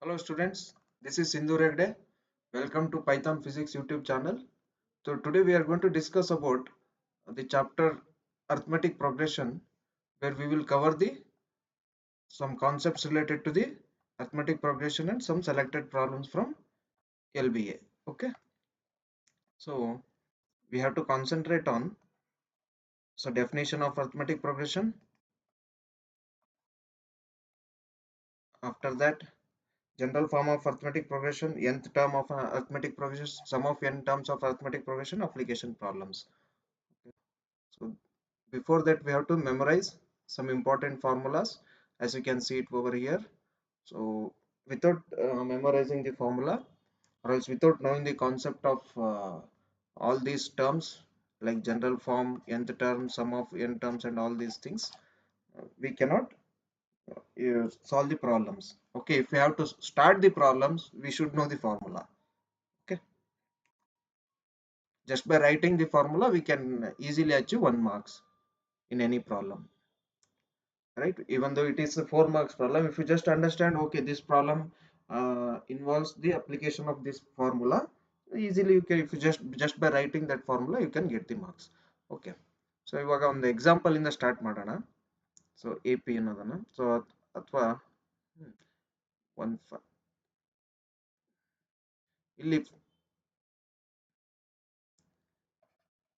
Hello students, this is Sindhu Regde. Welcome to Python Physics YouTube channel. So today we are going to discuss about the chapter arithmetic progression, where we will cover the some concepts related to the arithmetic progression and some selected problems from LBA. Okay, so we have to concentrate on definition of arithmetic progression. After that, general form of arithmetic progression, nth term of arithmetic progression, sum of n terms of arithmetic progression, application problems. So before that, we have to memorize some important formulas, as you can see it over here. So without memorizing the formula, or else without knowing the concept of all these terms like general form, nth term, sum of n terms, and all these things, we cannot solve the problems. Okay, if we have to start the problems, we should know the formula. Okay, just by writing the formula, we can easily achieve 1 marks in any problem. Right, even though it is a 4 marks problem, if you just understand, okay, this problem involves the application of this formula, easily you can, if you just by writing that formula, you can get the marks. Okay, so ಇವಾಗ ಒಂದು example ಇಂದ start ಮಾಡೋಣ. So A P ಅನ್ನೋದನ್ನ, so ಅಥವಾ one ಇಲ್ಲಿ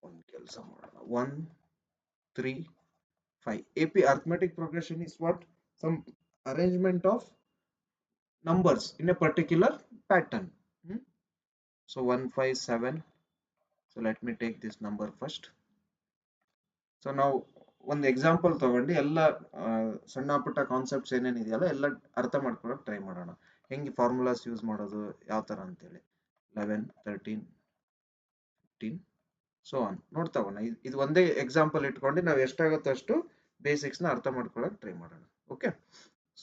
ಒಂದು ಕೆಲಸ ಮಾಡೋಣ. 1 3 5 AP arithmetic progression is what? Some arrangement of numbers in a particular pattern. So 157. So let me take this number first. So ನಾವು ಒಂದು ಎಕ್ಸಾಂಪಲ್ ತಗೊಂಡು ಎಲ್ಲ ಸಣ್ಣ ಪುಟ್ಟ ಕಾನ್ಸೆಪ್ಟ್ಸ್ ಏನೇನಿದೆಯಲ್ಲ ಎಲ್ಲ ಅರ್ಥ ಮಾಡ್ಕೊಳ್ಳೋಕೆ ಟ್ರೈ ಮಾಡೋಣ. ಹೆಂಗೆ ಫಾರ್ಮುಲಾಸ್ ಯೂಸ್ ಮಾಡೋದು, ಯಾವ ಥರ ಅಂತೇಳಿ. 11 13 15 ಸೊ ಆನ್ ನೋಡ್ತಾ ಹೋಗೋಣ. ಇದು ಒಂದೇ ಎಕ್ಸಾಂಪಲ್ ಇಟ್ಕೊಂಡು ನಾವು ಎಷ್ಟಾಗುತ್ತೋ ಅಷ್ಟು ಬೇಸಿಕ್ಸ್ನ ಅರ್ಥ ಮಾಡ್ಕೊಳ್ಳೋಕೆ ಟ್ರೈ ಮಾಡೋಣ. ಓಕೆ,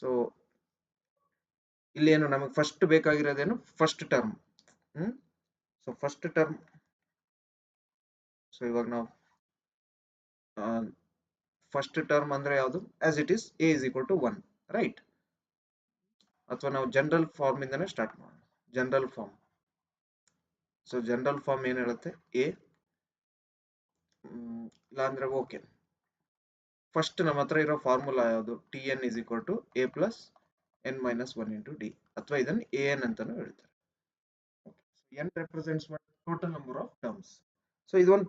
ಸೊ ಇಲ್ಲಿ ಏನು ನಮಗೆ ಫಸ್ಟ್ ಬೇಕಾಗಿರೋದೇನು, first term. So first term, so ಇವಾಗ ನಾವು ಫಸ್ಟ್ ಟರ್ಮ್ ಅಂದ್ರೆ ಯಾವುದು? As it is a is equal to 1, right? ಅಥವಾ ನಾವು ಜನರಲ್ ಫಾರ್ಮ್ ಇಂದಾನೆ ಸ್ಟಾರ್ಟ್ ಮಾಡೋಣ. General form, so general form ಏನ್ ಹೇಳುತ್ತೆ? ಎ ಇಲ್ಲ ಅಂದ್ರೆ ಓಕೆ, ಫಸ್ಟ್ ನಮ್ಮ ಹತ್ರ ಇರೋ ಫಾರ್ಮುಲಾ ಯಾವುದು? T N is equal to A plus N minus 1 into D, ಅಥವಾ ಇದನ್ನು ಎ ಎನ್ ಅಂತಾನು ಹೇಳ್ತಾರೆ. N represents total number of terms. So ಇದೊಂದು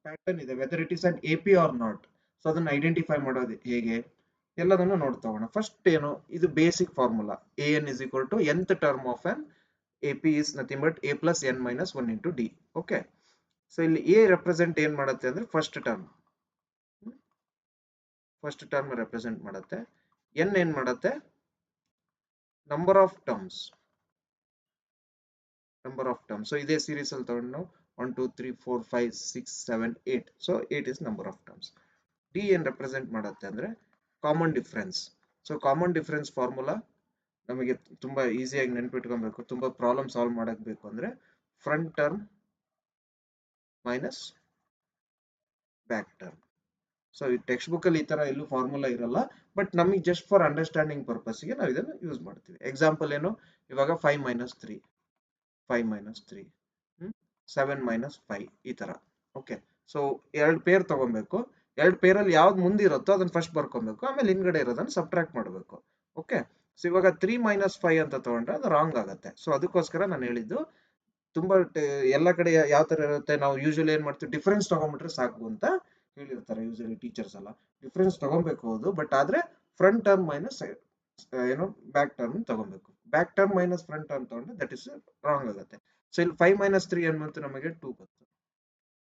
ಪ್ಯಾಟರ್ನ್ ಇದೆ, whether it is an A P or not. So ಅದನ್ನ identify ಮಾಡೋದು ಹೇಗೆ ಎಲ್ಲದನ್ನು ನೋಡ್ತಾ ಹೋಗೋಣ. ಫಸ್ಟ್ ಏನು, ಇದು basic formula. A N is equal to nth term of an A P is nothing but A plus N minus 1 into D. Okay, so ಇಲ್ಲಿ A represent ಏನ್ ಮಾಡುತ್ತೆ ಅಂದ್ರೆ first term, first term represent ಮಾಡುತ್ತೆ. N ಏನ್ ಮಾಡುತ್ತೆ? Number of terms, number of terms. So ಇದೇ series ಅಲ್ಲಿ ತಗೊಂಡು ನಾವು 1 2 3 4 5 6 7 8. So 8 is number of terms. D ಏನ್ ರೆಪ್ರೆಸೆಂಟ್ ಮಾಡುತ್ತೆ ಅಂದ್ರೆ common difference. So common difference formula ನಮಗೆ ತುಂಬಾ ಈಸಿಯಾಗಿ ನೆನ್ಪಿಟ್ಕೊಬೇಕು. ತುಂಬಾ ಪ್ರಾಬ್ಲಮ್ ಸಾಲ್ವ್ ಮಾಡಕ್ ಬೇಕು ಅಂದ್ರೆ front term minus back term. So ಈ ಟೆಕ್ಸ್ಟ್ ಬುಕ್ ಅಲ್ಲಿ ಈ ತರ ಎಲ್ಲೂ ಫಾರ್ಮುಲಾ ಇರಲ್ಲ, ಬಟ್ ನಮಗೆ ಜಸ್ಟ್ ಫಾರ್ ಅಂಡರ್ಸ್ಟ್ಯಾಂಡಿಂಗ್ ಪರ್ಪಸ್ಗೆ ನಾವು ಇದನ್ನು ಯೂಸ್ ಮಾಡ್ತೀವಿ. ಎಕ್ಸಾಂಪಲ್ ಏನು, ಇವಾಗ 5 ಮೈನಸ್ 3, 5 ಮೈನಸ್ 3, 7 ಮೈನಸ್ 5, ಈ ತರ. ಓಕೆ, ಸೊ ಎರಡು ಪೇರ್ ತಗೊಬೇಕು. ಎರಡು ಪೇರಲ್ಲಿ ಯಾವ್ದು ಮುಂದಿರುತ್ತೋ ಅದನ್ನ ಫಸ್ಟ್ ಬರ್ಕೊಬೇಕು, ಆಮೇಲೆ ಹಿಂದ್ಗಡೆ ಇರೋದನ್ನ ಸಬ್ಟ್ರಾಕ್ಟ್ ಮಾಡಬೇಕು. ಓಕೆ, ಸೊ ಇವಾಗ 3 ಮೈನಸ್ 5 ಅಂತ ತಗೊಂಡ್ರೆ ಅದು ರಾಂಗ್ ಆಗುತ್ತೆ. ಸೊ ಅದಕ್ಕೋಸ್ಕರ ನಾನು ಹೇಳಿದ್ದು, ತುಂಬಾ ಎಲ್ಲ ಕಡೆ ಯಾವ ತರ ಇರುತ್ತೆ, ನಾವು ಯೂಶಲಿ ಏನ್ ಮಾಡ್ತೀವಿ, ಡಿಫರೆನ್ಸ್ ತಗೊಂಡ್ಬಿಟ್ರೆ ಸಾಕು ಅಂತ ಹೇಳಿರ್ತಾರೆ ಯೂಶಲಿ ಟೀಚರ್ಸ್ ಎಲ್ಲ. ಡಿಫರೆನ್ಸ್ ತಗೊಬೇಕು ಹೌದು, ಬಟ್ ಆದ್ರೆ ಫ್ರಂಟ್ ಟರ್ಮ್ ಮೈನಸ್ ಏನು ಬ್ಯಾಕ್ ಟರ್ಮ್ ತಗೊಬೇಕು. Back term minus front term ತಗೊಂಡ್ರೆ ದಟ್ ಇಸ್ ರಾಂಗ್ ಆಗುತ್ತೆ. ಸೊ ಇಲ್ಲಿ 5 ಮೈನಸ್ 3 ಏನ್ ಬಂತು ನಮಗೆ? 2 ಬಂತು.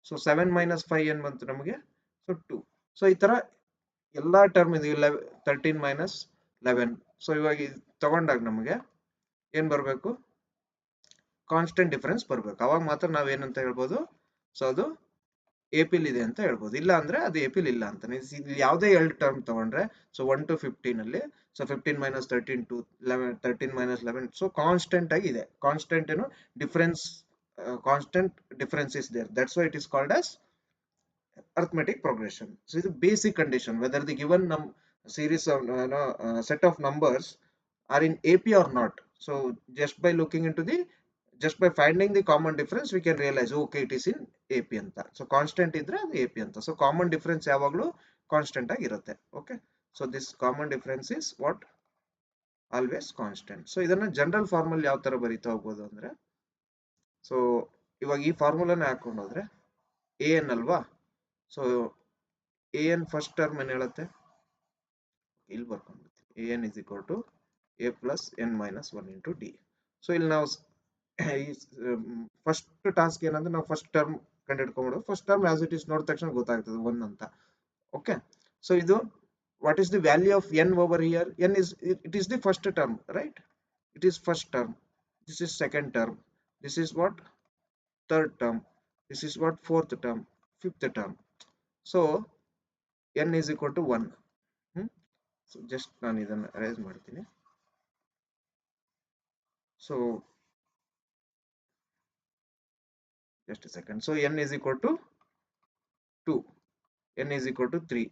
ಸೊ 7 ಮೈನಸ್ 5 ಏನ್ ಬಂತು ನಮಗೆ? ಸೊ 2. ಸೊ ಈ ತರ ಎಲ್ಲಾ ಟರ್ಮ್ ಇದು 13 ಮೈನಸ್ 11. ಸೊ ಇವಾಗ ತಗೊಂಡಾಗ ನಮಗೆ ಏನ್ ಬರ್ಬೇಕು? ಕಾನ್ಸ್ಟೆಂಟ್ ಡಿಫರೆನ್ಸ್ ಬರ್ಬೇಕು. ಅವಾಗ ಮಾತ್ರ ನಾವೇನಂತ ಹೇಳ್ಬೋದು, ಸೊ ಅದು ಎ ಪಿಲ್ ಇದೆ ಅಂತ ಹೇಳ್ಬೋದು. ಇಲ್ಲ ಅಂದ್ರೆ ಅದು ಎ ಪಿಲ್ ಇಲ್ಲ ಅಂತ. ಯಾವುದೇ ಎರಡು ಟರ್ಮ್ ತಗೊಂಡ್ರೆ, ಸೊ 1 to 15 ಅಲ್ಲಿ, so 15 minus 13 to 11, 13 minus 11. So constant ಆಗಿ ಇದೆ. ಕಾನ್ಸ್ಟೆಂಟ್ ಏನು? Difference, constant difference is there. That's why it is called as arithmetic progression. So ಇದು basic condition, whether the given series of set of numbers are in AP or not. So just by finding the common difference we can realize okay it is in AP anta. So constant idre adu AP anta. So common difference yavaglu constant ಆಗಿರುತ್ತೆ. Okay, so this common difference is what always constant. So ಇದನ್ನ general formal ಯಾವ ತರ ಬರೀತಾ ಹೋಗ್ಬೋದು ಅಂದ್ರೆ, so ಇವಾಗ ಈ ಫಾರ್ಮುಲಾನ ಹಾಕೊಂಡು ಹೋದ್ರೆ an ಅಲ್ವಾ, ಸೊ an ಫಸ್ಟ್ ಟರ್ಮ್ ಏನ್ ಹೇಳುತ್ತೆ, ಇಲ್ಲಿ ಬರ್ಕೊಂಡ್ಬಿಡ್ತೀವಿ an is equal to a plus n minus 1 into d. So ಇಲ್ಲಿ ನಾವು ಫಸ್ಟ್ ಟಾಸ್ಕ್ ಏನಂದ್ರೆ ನಾವು ಫಸ್ಟ್ ಟರ್ಮ್ ಕಂಡುಹಿಡ್ಕೊಂಡ್ಬಿಡೋದು. First term as it is ನೋಡಿದ ತಕ್ಷಣ ಗೊತ್ತಾಗ್ತದೆ 1 ಅಂತ. ಓಕೆ, ಸೊ ಇದು what is the value of n over here? N is it is the first term, right? It is first term. This is second term. This is what third term. This is what fourth term, fifth term. So n is equal to 1. So just ನಾನು ಇದನ್ನು arrange ಮಾಡ್ತೀನಿ. So just a second. So n is equal to 2, n is equal to 3,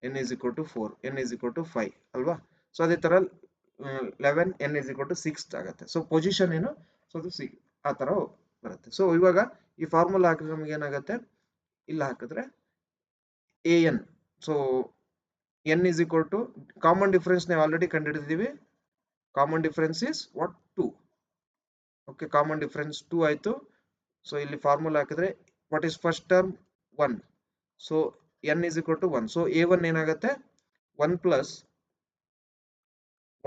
n is equal to 4, n is equal to 5 ಅಲ್ವಾ. So ಅದೇ ತರ 11 n is equal to 6 ಆಗುತ್ತೆ. So position ಏನು, so ಅದು ಆ ತರ ಬರುತ್ತೆ. ಸೊ ಇವಾಗ ಈ ಫಾರ್ಮುಲಾ ಹಾಕಿದ್ರೆ ನಮ್ಗೆ ಏನಾಗುತ್ತೆ, ಇಲ್ಲಿ ಹಾಕಿದ್ರೆ an, so n is equal to common difference ನಾವು ಆಲ್ರೆಡಿ ಕಂಡುಹಿಡಿದಿದ್ದೀವಿ. Common difference is what 2. Okay, common difference 2 ಆಯ್ತು. ಸೊ ಇಲ್ಲಿ ಫಾರ್ಮುಲಾ ಹಾಕಿದ್ರೆ what is first term 1, so n is equal to 1. So a1 ಏನಾಗುತ್ತೆ 1 plus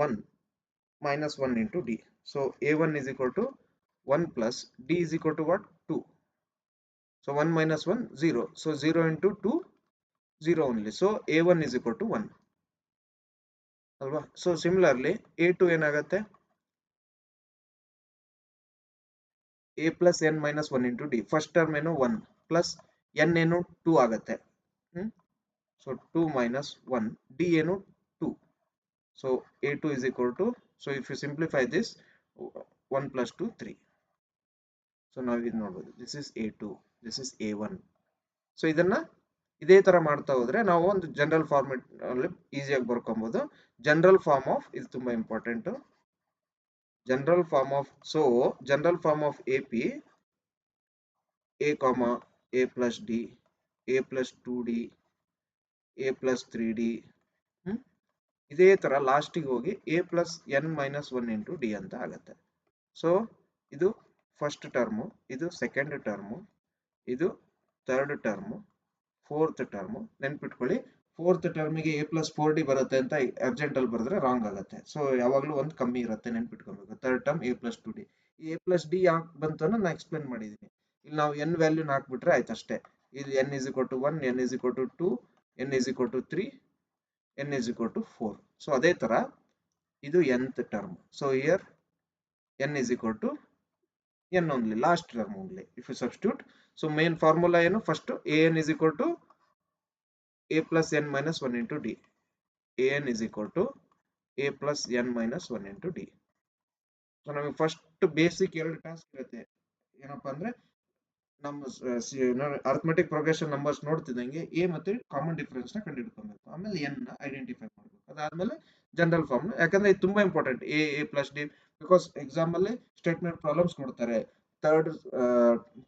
1 minus 1 into d. So a1 is equal to 1 plus d is equal to what 2. So 1 minus 1 0. So 0 into 2 0 only. So a1 is equal to 1 alva. So similarly a2 ಏನಾಗುತ್ತೆ a plus n minus 1 into d. First term ಏನು 1 plus n ಏನು 2 ಆಗುತ್ತೆ. So 2 minus 1 d ಏನು 2. So a2 is equal to, so if you simplify this 1 plus 2 3. So now ಇದು ನೋಡಬಹುದು, this is a2, this is a1. So ಇದನ್ನ ಇದೇ ತರ ಮಾಡ್ತಾ ಹೋದ್ರೆ ನಾವು ಒಂದು ಜನರಲ್ ಫಾರ್ಮೆಟ್ ಅಲ್ಲಿ ಈಸಿಯಾಗಿ ಬರ್ಕೊಬಹುದು. ಜನರಲ್ ಫಾರ್ಮ್ ಆಫ್ ಇದು ತುಂಬಾ important. General form of, so general form of AP a comma a plus d, a plus 2d, a plus 3d. ಇದೇ ತರ ಲಾಸ್ಟಿಗೆ ಹೋಗಿ a plus n minus 1 into d ಅಂತ ಆಗುತ್ತೆ. ಸೊ ಇದು ಫಸ್ಟ್ ಟರ್ಮು, ಇದು ಸೆಕೆಂಡ್ ಟರ್ಮು, ಇದು third term, fourth term. ನೆನ್ಪಿಟ್ಕೊಳ್ಳಿ, ಫೋರ್ತ್ ಟರ್ಮಿಗೆ a plus 4d ಬರುತ್ತೆ ಅಂತ ಅರ್ಜೆಂಟ್ ಅಲ್ಲಿ ಬರೆದ್ರೆ ರಾಂಗ್ ಆಗುತ್ತೆ. ಸೊ ಯಾವಾಗಲೂ ಒಂದು ಕಮ್ಮಿ ಇರುತ್ತೆ, ನೆನ್ಪಿಟ್ಕೊಬೇಕು. Third term a plus 2d. a plus d ಯಾಕೆ ಬಂತು ಅನ್ನೋ ನಾನು ಎಕ್ಸ್ಪ್ಲೇನ್ ಮಾಡಿದ್ದೀನಿ. ಇಲ್ಲಿ ನಾವು n ವ್ಯಾಲ್ಯೂನ ಹಾಕ್ಬಿಟ್ರೆ ಆಯ್ತು ಅಷ್ಟೇ. ಇಲ್ಲಿ n is equal to 1, n is equal to 2, n is equal to 3, n is equal to 4. So ಅದೇ ತರ ಇದು nth term. So here n is equal to n only, last term only. If you substitute, so main formula ಏನು, first an is equal to a plus n minus 1 into d. an is equal to a plus n minus 1 into d. So ನಮಗೆ first basic ಎರಡು task ಇರುತ್ತೆ. ಏನಪ್ಪಾ ಅಂದ್ರೆ ನಮ್ಮ arithmetic progression numbers ನೋಡ್ತಿದ್ದಂಗೆ A ಮತ್ತೆ common difference ನ ಕಂಡುಹಿಡ್ಕೊಬೇಕು. ಆಮೇಲೆ N ನ ಐಡೆಂಟಿಫೈ ಮಾಡಬೇಕು. ಅದಾದ್ಮೇಲೆ ಜನರಲ್ ಫಾರ್ಮ್, ಯಾಕಂದ್ರೆ ಇದು ತುಂಬಾ important. A plus D, because exam ಅಲ್ಲಿ ಸ್ಟೇಟ್ಮೆಂಟ್ ಪ್ರಾಬ್ಲಮ್ಸ್ ಕೊಡ್ತಾರೆ. Third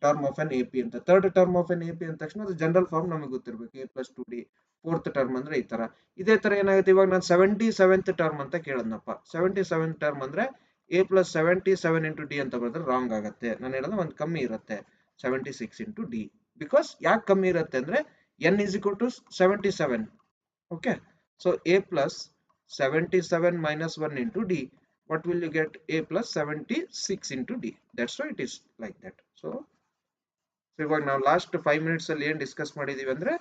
term of N AP ಅಂತ. Third term of N AP ಅಂದ ತಕ್ಷಣ ಅದು ಜನರಲ್ ಫಾರ್ಮ್ ನಮಗೆ ಗೊತ್ತಿರಬೇಕು, a plus 2d. Fourth term ಅಂದ್ರೆ ಈ ತರ. ಇದೇ ತರ ಏನಾಗುತ್ತೆ, ಇವಾಗ ನಾನು 77th ಟರ್ಮ್ ಅಂತ ಕೇಳದ್ನಪ್ಪ. 77th ಟರ್ಮ್ ಅಂದ್ರೆ a plus 77 into d ಅಂತ ಬರೆದ್ರೆ ರಾಂಗ್ ಆಗುತ್ತೆ. ನಾನು ಹೇಳೋದು ಒಂದು ಕಮ್ಮಿ ಇರುತ್ತೆ, 76 into d. ಬಿಕಾಸ್ ಯಾಕೆ ಕಮ್ಮಿ ಇರುತ್ತೆ ಅಂದ್ರೆ n is equal to 77. Okay, so a plus 77 minus 1 into d, what will you get? A plus 76 into d. That's why it is like that. So ಇವಾಗ ನಾವು ಲಾಸ್ಟ್ 5 minutes ಅಲ್ಲಿ ಏನ್ discuss ಮಾಡಿದೀವಿ ಅಂದ್ರೆ,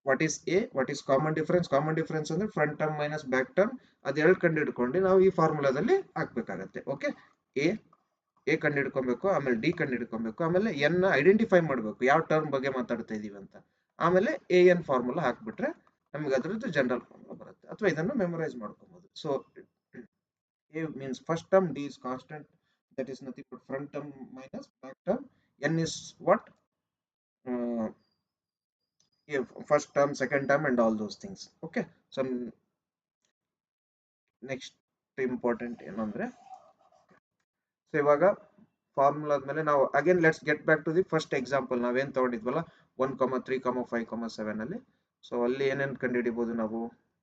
what is a, what is common difference. Common difference ಅಂದ್ರೆ front term minus back term. ಅದೆರಡು ಕಂಡು ಹಿಡ್ಕೊಂಡು ನಾವು ಈ ಫಾರ್ಮುಲಾದಲ್ಲಿ ಹಾಕ್ಬೇಕಾಗತ್ತೆ. ಓಕೆ, ಎ ಕಂಡು ಹಿಡ್ಕೊಬೇಕು, ಆಮೇಲೆ ಡಿ ಕಂಡು ಹಿಡ್ಕೊಬೇಕು, ಆಮೇಲೆ ಎನ್ ನ ಐಡೆಂಟಿಫೈ ಮಾಡಬೇಕು, ಯಾವ ಟರ್ಮ್ ಬಗ್ಗೆ ಮಾತಾಡ್ತಾ ಇದೀವಿ ಅಂತ. ಆಮೇಲೆ an ಫಾರ್ಮುಲಾ ಹಾಕ್ಬಿಟ್ರೆ ನಮ್ಗೆ ಅದ್ರದ್ದು ಜನರಲ್ ಫಾರ್ಮುಲಾ ಬರುತ್ತೆ. ಅಥವಾ ಇದನ್ನು ಮೆಮೊರೈಸ್ ಮಾಡ್ಕೊಬಹುದು. So a means first term, d is constant, that is nothing but front term minus back term, n is what first term, second term and all those things. Okay, so next important ಏನು ಅಂದ್ರೆ, so ಇವಾಗ formula ಆದ್ಮೇಲೆ ನಾವು again let's get back to the first example ನಾವೇನ್ ತಗೊಂಡಿದ್ವಲ್ಲ 1,3,5,7 ಅಲ್ಲಿ. So ಅಲ್ಲಿ ಏನೇನು ಕಂಡುಹಿಡಿಬಹುದು ನಾವು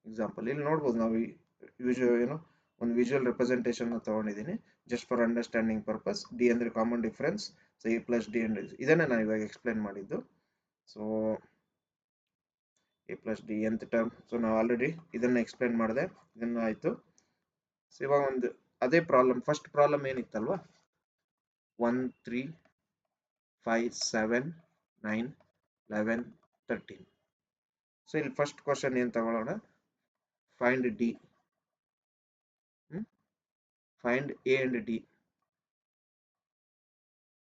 ಎಕ್ಸಾಂಪಲ್ ಇಲ್ಲಿ ನೋಡ್ಬೋದು. ನಾವು ಏನು ಒಂದು ವಿಜುವಲ್ ರೆಪ್ರೆಸೆಂಟೇಷನ್ ತಗೊಂಡಿದ್ದೀನಿ just for understanding purpose. D ಅಂದ್ರೆ common difference, so a plus d ಅಂದ್ರೆ ಇದನ್ನೇ ನಾನು ಇವಾಗ ಎಕ್ಸ್ಪ್ಲೈನ್ ಮಾಡಿದ್ದು. So a plus d nth term, so ನಾವು ಆಲ್ರೆಡಿ ಇದನ್ನ ಎಕ್ಸ್ಪ್ಲೈನ್ ಮಾಡಿದೆ, ಇದನ್ನ ಆಯ್ತು. ಸೊ ಇವಾಗ ಒಂದು ಅದೇ ಪ್ರಾಬ್ಲಮ್, ಫಸ್ಟ್ ಪ್ರಾಬ್ಲಮ್ ಏನಿತ್ತಲ್ವಾ 1 3 5 7 9 11 13. ಸೊ ಇಲ್ಲಿ ಫಸ್ಟ್ ಕ್ವಶನ್ ಏನ್ ತಗೊಳ್ಳೋಣ, find d, find a and d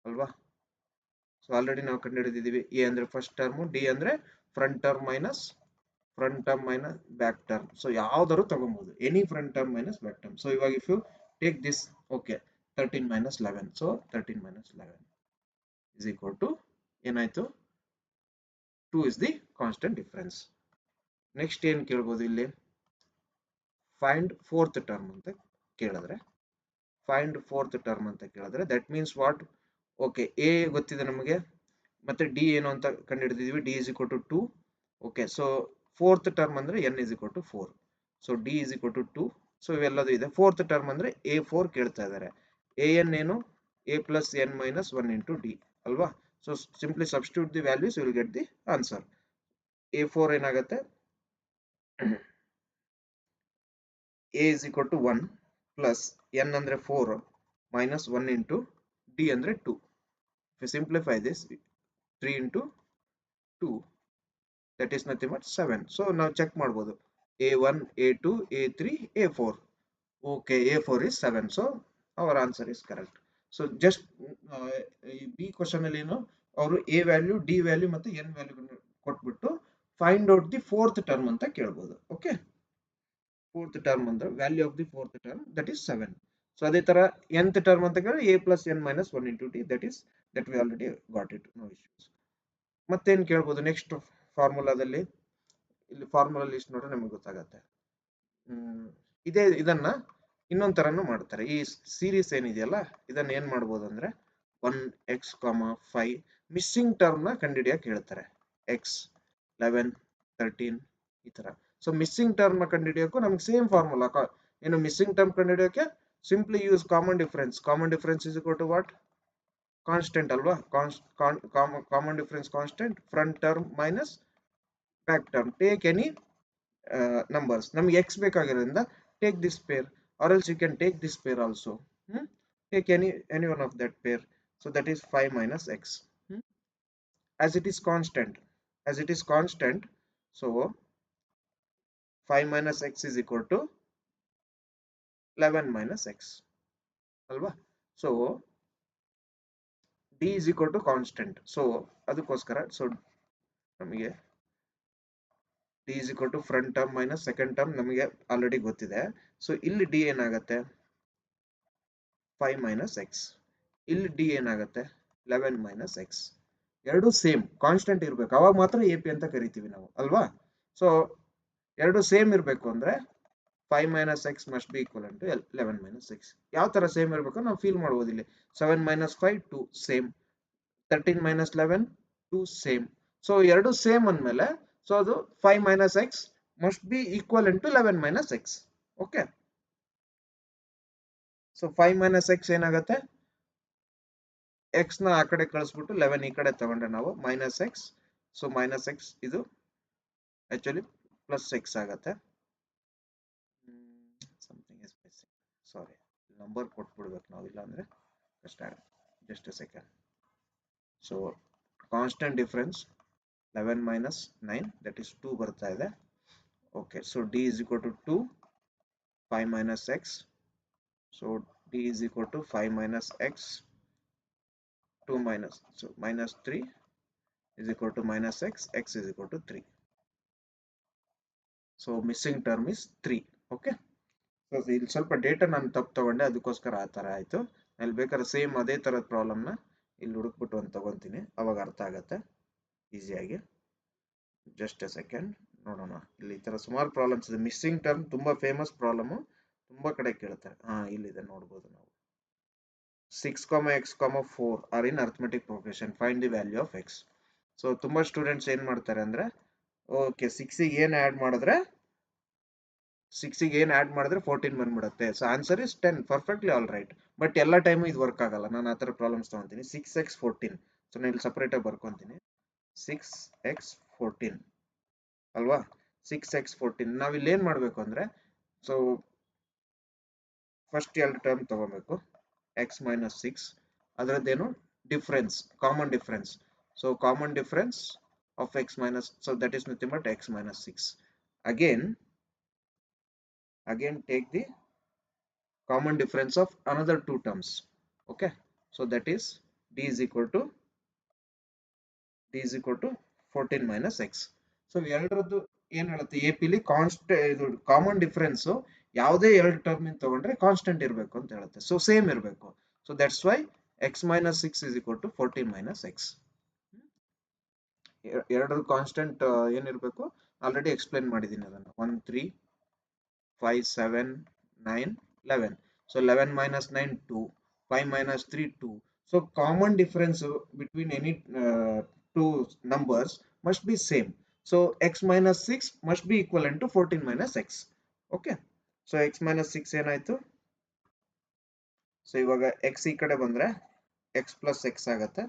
ಅಲ್ವಾ. ಸೊ ಆಲ್ರೆಡಿ ನಾವು ಕಂಡುಹಿಡಿದಿದ್ದೀವಿ. ಎ ಅಂದ್ರೆ ಫಸ್ಟ್ ಟರ್ಮ್, ಡಿ ಅಂದ್ರೆ front term minus back term. So ಯಾವ್ದಾದ್ರು ತಗೊಬಹುದು, any front term minus back term. So ಇವಾಗ if you take this, okay 13 minus 11, so 13 minus 11 is equal to ಏನಾಯ್ತು 2 is the constant difference. Next ಏನ್ ಕೇಳ್ಬೋದು ಇಲ್ಲಿ, find fourth term ಅಂತ ಕೇಳಿದ್ರೆ, that means what, okay a ಗೊತ್ತಿದೆ ನಮಗೆ, ಮತ್ತೆ ಡಿ ಏನು ಅಂತ ಕಂಡುಹಿಡಿದಿದ್ವಿ, d is equal to 2. Okay, so fourth term ಅಂದ್ರೆ n is equal to 4. So d is equal to 2. So ಇವೆಲ್ಲದೂ ಇದೆ. ಫೋರ್ತ್ ಟರ್ಮ್ ಅಂದ್ರೆ A4 ಕೇಳ್ತಾ ಇದ್ದಾರೆ. ಎ ಎನ್ ಏನು, a plus N minus 1 into d ಅಲ್ವಾ. So simply substitute the values, will get the answer. A4 ಏನಾಗುತ್ತೆ, A is equal to 1 plus N ಅಂದ್ರೆ 4 minus 1 into D ಅಂದ್ರೆ 2. If you simplify this, 3 into 2, that is nothing but 7. So now check ಮಾಡ್ಬೋದು, A1, A2, A3, A4. Okay, A4 is 7. So our answer is correct. So just B question ಅಲ್ಲಿ ಏನು, ಅವರು A value, D value ಮತ್ತು N value ಕೊಟ್ಬಿಟ್ಟು find out the fourth term ಅಂತ ಕೇಳ್ಬೋದು. Okay, fourth term ಅಂದ್ರೆ value of the fourth term that is 7. So ಅದೇ ತರ nth ಟರ್ಮ್ ಅಂತ ಕೇಳಿದ್ರೆ A plus N minus 1 into D, that we already got it, no issues. ಮತ್ತೇನ್ ಕೇಳ್ಬೋದು next ಫಾರ್ಮುಲಾದಲ್ಲಿ, ಇಲ್ಲಿ ಫಾರ್ಮುಲಾ ಲಿಸ್ಟ್ ನೋಡ್ರೆ ನಮಗೆ ಗೊತ್ತಾಗತ್ತೆ. ಇದನ್ನ ಇನ್ನೊಂದ್ ತರನು ಮಾಡ್ತಾರೆ. ಈ ಸೀರೀಸ್ ಏನಿದೆಯಲ್ಲ, ಇದನ್ನ ಏನ್ ಮಾಡ್ಬೋದು ಅಂದ್ರೆ 1x, 5 ಮಿಸ್ಸಿಂಗ್ ಟರ್ಮ್ ನ ಕಂಡುಹಿಡಿಯಕ್ಕೆ ಹೇಳ್ತಾರೆ, x 11 13 ಈ ತರ. ಸೊ ಮಿಸ್ಸಿಂಗ್ ಟರ್ಮ್ ನ ಕಂಡುಹಿಡಿಯೋಕ್ಕೂ ನಮ್ಗೆ ಸೇಮ್ ಫಾರ್ಮುಲಾ, ಏನು ಮಿಸ್ಸಿಂಗ್ ಟರ್ಮ್ ಕಂಡುಹಿಡಿಯೋಕೆ simply use common difference. Common difference is equal to what, constant ಅಲ್ವಾ. Common difference constant, front term minus back term, take any numbers. ನಮಗೆ x ಬೇಕಾಗಿರೋದ್ರಿಂದ take this pair, or else you can take this pair also. Take any one of that pair. So that is 5 minus x. As it is constant, so 5 minus x is equal to 11 minus x ಅಲ್ವಾ. So d is equal to constant. So ಅದಕ್ಕೋಸ್ಕರ so ನಮಗೆ d is equal to front term minus second term ನಮಗೆ already ಗೊತ್ತಿದೆ. So ಇಲ್ಲಿ d ಏನಾಗುತ್ತೆ 5 minus X, ಇಲ್ಲಿ D ಏನಾಗುತ್ತೆ 11 minus X. ಎರಡು ಸೇಮ್ ಕಾನ್ಸ್ಟೆಂಟ್ ಇರಬೇಕು, ಅವಾಗ ಮಾತ್ರ ಎ ಪಿ ಅಂತ ಕರಿತೀವಿ ನಾವು ಅಲ್ವಾ. ಸೊ ಎರಡು ಸೇಮ್ ಇರಬೇಕು ಅಂದ್ರೆ 5 minus x must be equal to 11 minus x. ಯಾವ ತರ ಸೇಮ್ ಇರಬೇಕು ನಾವು ಫೀಲ್ ಮಾಡ್ಬೋದು. ಇಲ್ಲಿ 7 minus 5 2 same, 13 minus 11 2 same. So ಎರಡು ಸೇಮ್ ಅಂದ್ಮೇಲೆ ಸೊ ಅದು 5 minus x must be equal to 11 minus x. Okay, so 5 minus x ಏನಾಗುತ್ತೆ, ಎಕ್ಸ್ ನ ಆ ಕಡೆ ಕಳಿಸ್ಬಿಟ್ಟು 11 ಈ ಕಡೆ ತಗೊಂಡ್ರೆ ನಾವು minus x. So minus x ಇದು ಆಕ್ಚುಲಿ ಪ್ಲಸ್ ಎಕ್ಸ್ ಆಗುತ್ತೆ. Something is missing, sorry, number ಕೊಟ್ಬಿಡ್ಬೇಕು ನಾವು, ಇಲ್ಲ ಅಂದ್ರೆ ಕಷ್ಟ ಆಗುತ್ತೆ. Just a second. So constant difference 11 minus 9 that is 2 ಬರ್ತಾ ಇದೆ. Okay, so d is equal to 2 5 minus x. So d is equal to 5 minus x 2 minus, so minus 3 is equal to minus x is equal to 3. So missing term is 3. Okay, so ಇಲ್ಲಿ ಸ್ವಲ್ಪ data ನಾನು ತಪ್ಪು ತಗೊಂಡೆ, ಅದಕ್ಕೋಸ್ಕರ ಆ ತರ ಆಯ್ತು. ಅಲ್ಲಿ ಬೇಕಾದ್ರೆ ಸೇಮ್ ಅದೇ ತರದ ಪ್ರಾಬ್ಲಮ್ ನ ಇಲ್ಲಿ ಹುಡುಕ್ಬಿಟ್ಟು ಒಂದು ತಗೊಂತೀನಿ, ಅವಾಗ ಅರ್ಥ ಆಗತ್ತೆ ಈಸಿಯಾಗಿ. ಜಸ್ಟ್ ಎ ಸೆಕೆಂಡ್ ನೋಡೋಣ. ಇಲ್ಲಿ ಈ ತರ ಸುಮಾರು ಪ್ರಾಬ್ಲಮ್ಸ್ ಇದೆ. ಮಿಸ್ಸಿಂಗ್ ಟರ್ಮ್ ತುಂಬಾ ಫೇಮಸ್ ಪ್ರಾಬ್ಲಮ್, ತುಂಬಾ ಕಡೆ ಕೇಳ್ತಾರೆ. ಇಲ್ಲಿದೆ ನೋಡ್ಬೋದು ನಾವು. 6, x, 4 are in arithmetic progression, find the value of x. So ತುಂಬಾ ಸ್ಟೂಡೆಂಟ್ಸ್ ಏನ್ ಮಾಡ್ತಾರೆ ಅಂದ್ರೆ, ಓಕೆ 6ಗೆ ಏನ್ ಆಡ್ ಮಾಡಿದ್ರೆ 14 ಬಂದ್ಬಿಡುತ್ತೆ. So answer is 10, perfectly all right. But ಎಲ್ಲ ಟೈಮ್ ಇದು ವರ್ಕ್ ಆಗಲ್ಲ. ನಾನು ಆ ಥರ ಪ್ರಾಬ್ಲಮ್ಸ್ ತಗೊಂತೀನಿ. 6x14. ಸೊ ನಾನು ಇಲ್ಲಿ ಸಪ್ರೇಟ್ ಆಗಿ ಬರ್ಕೊಂತೀನಿ. 6x14 ಅಲ್ವಾ? 6x14 ನಾವ್ ಇಲ್ಲಿ ಏನ್ ಮಾಡ್ಬೇಕು ಅಂದ್ರೆ, ಸೊ ಫಸ್ಟ್ ಎರಡು ಟರ್ಮ್ ತಗೋಬೇಕು. x minus 6 ಅದರದ್ದೇನು difference, common difference. So common difference of x minus, so that is nothing but x minus 6. Again take the common difference of another two terms. Okay, so that is d is equal to 14 minus x. So ಎರಡರದ್ದು ಏನ್ ಹೇಳುತ್ತೆ, A ಪಿಲಿ ಇದು common difference ಯಾವುದೇ ಎರಡು term ತಗೊಂಡ್ರೆ constant ಇರಬೇಕು ಅಂತ ಹೇಳುತ್ತೆ. ಸೊ ಸೇಮ್ ಇರಬೇಕು. So that's why x minus 6 is equal to 14 minus x. ಎರಡರ ಕಾನ್ಸ್ಟೆಂಟ್ ಏನಿರಬೇಕು, ಆಲ್ರೆಡಿ ಎಕ್ಸ್ಪ್ಲೇನ್ ಮಾಡಿದ್ದೀನಿ ಅದನ್ನು. 1 3 5 7 9 11. So 11 minus 9 2, 5 minus 3 2. So common difference between any two numbers must be same. So x minus 6 must be equivalent to 14 minus x. Okay, so x minus 6 ಏನಾಯ್ತು? So ಇವಾಗ x ಈ ಕಡೆ ಬಂದ್ರೆ x plus x ಆಗುತ್ತೆ.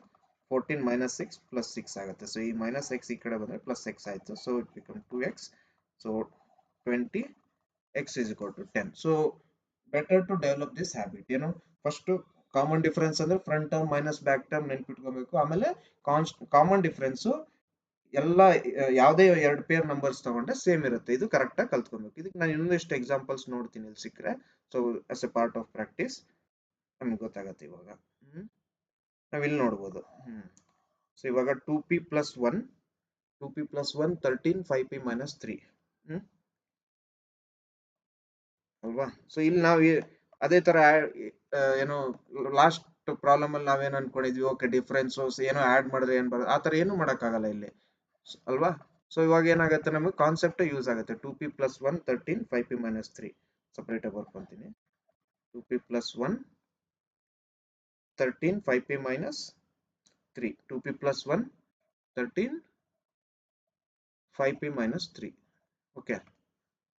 14 minus 6 plus 6 ಆಗುತ್ತೆ. So ಈ minus x ಈ ಕಡೆ ಬಂದ್ರೆ plus x ಆಯ್ತು. So it become 2x. So 20, x is equal to 10. So better to develop this habit. First common difference ಅಂದ್ರೆ front term minus back term ನೆನ್ಪಿಟ್ಕೋಬೇಕು. ಆಮೇಲೆ ಕಾಮನ್ ಡಿಫರೆನ್ಸ್ ಎಲ್ಲ ಯಾವುದೇ ಎರಡು ಪೇರ್ ನಂಬರ್ಸ್ ತಗೊಂಡ್ರೆ ಸೇಮ್ ಇರುತ್ತೆ. ಇದು ಕರೆಕ್ಟ್ ಆಗಿ ಕಲ್ತ್ಕೊಬೇಕು. ಇದಕ್ಕೆ ನಾನು ಇನ್ನೊಂದಿಷ್ಟು ಎಕ್ಸಾಂಪಲ್ಸ್ ನೋಡ್ತೀನಿ ಇಲ್ಲಿ ಸಿಕ್ಕರೆ. So as A part of practice ನಮ್ಗೆ ಗೊತ್ತಾಗತ್ತೆ. ಇವಾಗ ನಾವಿಲ್ಲಿ ನೋಡ್ಬೋದು. ಸೊ ಇವಾಗ 2p plus 1 13 5p minus 3 ಅಲ್ವಾ? ಸೊ ಇಲ್ಲಿ ನಾವು ಅದೇ ತರ ಏನೋ ಲಾಸ್ಟ್ ಪ್ರಾಬ್ಲಮ್ ಅಲ್ಲಿ ನಾವೇನು ಅನ್ಕೊಂಡಿದ್ವಿ, ಓಕೆ ಡಿಫ್ರೆನ್ಸ್ ಏನೋ ಆಡ್ ಮಾಡಿದ್ರೆ ಏನ್ ಬರೋದು, ಆ ತರ ಏನು ಮಾಡಕ್ಕಾಗಲ್ಲ ಇಲ್ಲಿ ಅಲ್ವಾ? ಸೊ ಇವಾಗ ಏನಾಗುತ್ತೆ, ನಮಗೆ ಕಾನ್ಸೆಪ್ಟ್ ಯೂಸ್ ಆಗುತ್ತೆ. 2p plus 1 13 5p minus 3 separate ಆಗಿ ಬರ್ಕೊಂತೀನಿ. 2p plus 1 13 5p minus 3, 2p plus 1 13 5p minus 3. Okay,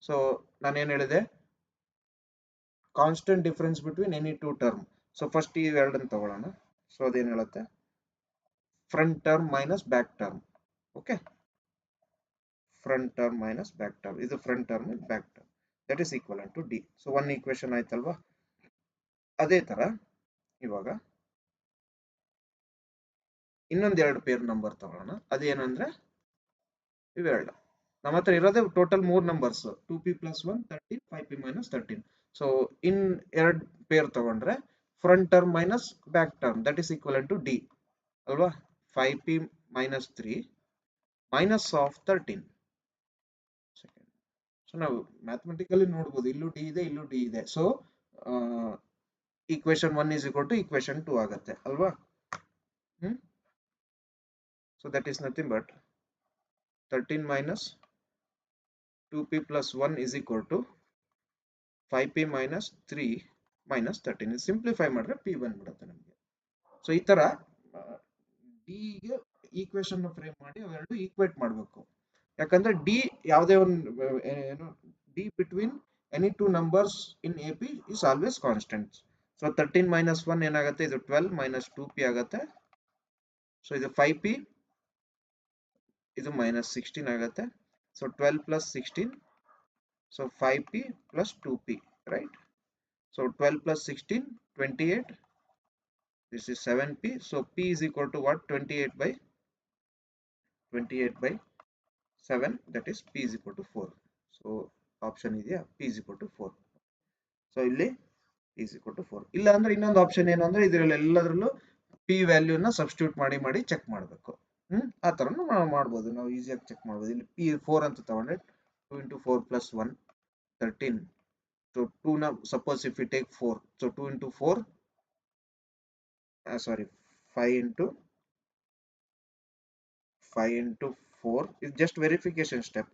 so ನಾನೇನು ಹೇಳಿದೆ, constant difference between any two term. So first ಈ ಎರಡನ್ನು ತಗೊಳ್ಳೋಣ. ಸೊ ಅದೇನು ಹೇಳುತ್ತೆ, front term minus back term. Okay, front term minus back term, ಇದು front term back term, that is equal to d. So one equation ಆಯ್ತಲ್ವಾ? ಅದೇ ತರ ಇವಾಗ ಇನ್ನೊಂದ್ ಎರಡು ಪೇರ್ ನಂಬರ್ ತಗೊಳ್ಳೋಣ. ಅದೇನಂದ್ರೆ ಇವೆರಡು ನಮ್ಮ ಹತ್ರ ಇರೋದೇ total 3 numbers, 2p plus 1 13 5p minus 13. So ಇನ್ ಎರಡು ಪೇರ್ ತಗೊಂಡ್ರೆ front term minus back term, that is equal to d ಅಲ್ವಾ? 5p minus 3 minus of 13. So ನಾವು ಮ್ಯಾಥಮೆಟಿಕಲಿ ನೋಡ್ಬೋದು, ಇಲ್ಲೂ ಡಿ ಇದೆ, ಇಲ್ಲೂ ಡಿ ಇದೆ. So equation 1 is equal to equation 2 ಆಗುತ್ತೆ ಅಲ್ವಾ? So that is nothing but 13 minus 2p plus 1 is equal to 5p minus 3 minus 13. Simplify ಮಾಡಿದ್ರೆ p ಬಂದ್ಬಿಡುತ್ತೆ ನಮಗೆ. ಸೊ ಈ ತರ ಡಿಗೆ ಈಕ್ವೇಶನ್ ಫ್ರೇಮ್ ಮಾಡಿ ಅವೆರಡು ಈಕ್ವೇಟ್ ಮಾಡಬೇಕು. ಯಾಕಂದ್ರೆ ಡಿ ಯಾವುದೇ ಒಂದು ಏನು D between any two numbers in a P is always constant. So 13 minus 1 ಏನಾಗುತ್ತೆ, ಇದು 12 minus 2p ಆಗುತ್ತೆ. ಸೊ ಇದು 5p, ಇದು minus 16 ಆಗುತ್ತೆ. So 12 plus 16, so 5p plus 2p, right? So 12 plus 16 28, this is 7p. So p is equal to what? 28 by 7, that is p is equal to 4. So option ಇದೆಯಾ, p is equal to 4. So ಇಲ್ಲಿ p is equal to 4. ಇಲ್ಲ ಅಂದ್ರೆ ಇನ್ನೊಂದು option ಏನು ಅಂದ್ರೆ ಇದರಲ್ಲಿ ಎಲ್ಲದರಲ್ಲೂ p ವ್ಯಾಲ್ಯೂನ substitute ಮಾಡಿ ಚೆಕ್ ಮಾಡಬೇಕು. ಆ ತರನು ನಾವು ಮಾಡ್ಬೋದು, ನಾವು ಈಸಿಯಾಗಿ ಚೆಕ್ ಮಾಡ್ಬೋದು. ಇಲ್ಲಿ p 4 ಅಂತ ತಗೊಂಡ್ರೆ 2 into 4 plus 1 13. So 2 now, suppose if we take 4, so 2 into 4, sorry 5 into 4 is just verification step.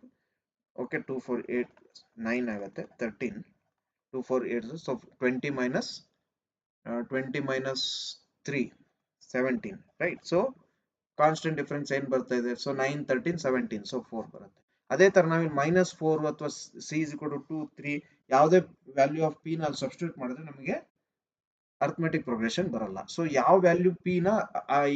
Okay, 2 4 8 9 ಆಗುತ್ತೆ. 13 2 4 8, so 20 minus 3 17, right? So constant difference ಏನು ಬರ್ತಾ ಇದೆ, ಸೊ 9 13 17, ಸೊ 4 ಬರುತ್ತೆ. ಅದೇ ತರ ನಾವು -4 ಅಥವಾ ಸಿ ಇಸ್ ಈಕ್ವಲ್ ಟು 2 3 ಯಾವುದೇ ವ್ಯಾಲ್ಯೂ ಆಫ್ ಪಿ ನ ಅಲ್ಲಿ ಸಬ್ಸ್ಟಿಟ್ಯೂಟ್ ಮಾಡಿದ್ರೆ ನಮಗೆ ಅರ್ಥಮೆಟಿಕ್ ಪ್ರೋಗ್ರೆಷನ್ ಬರಲ್ಲ. ಸೊ ಯಾವ ವ್ಯಾಲ್ಯೂ ಪಿ ನ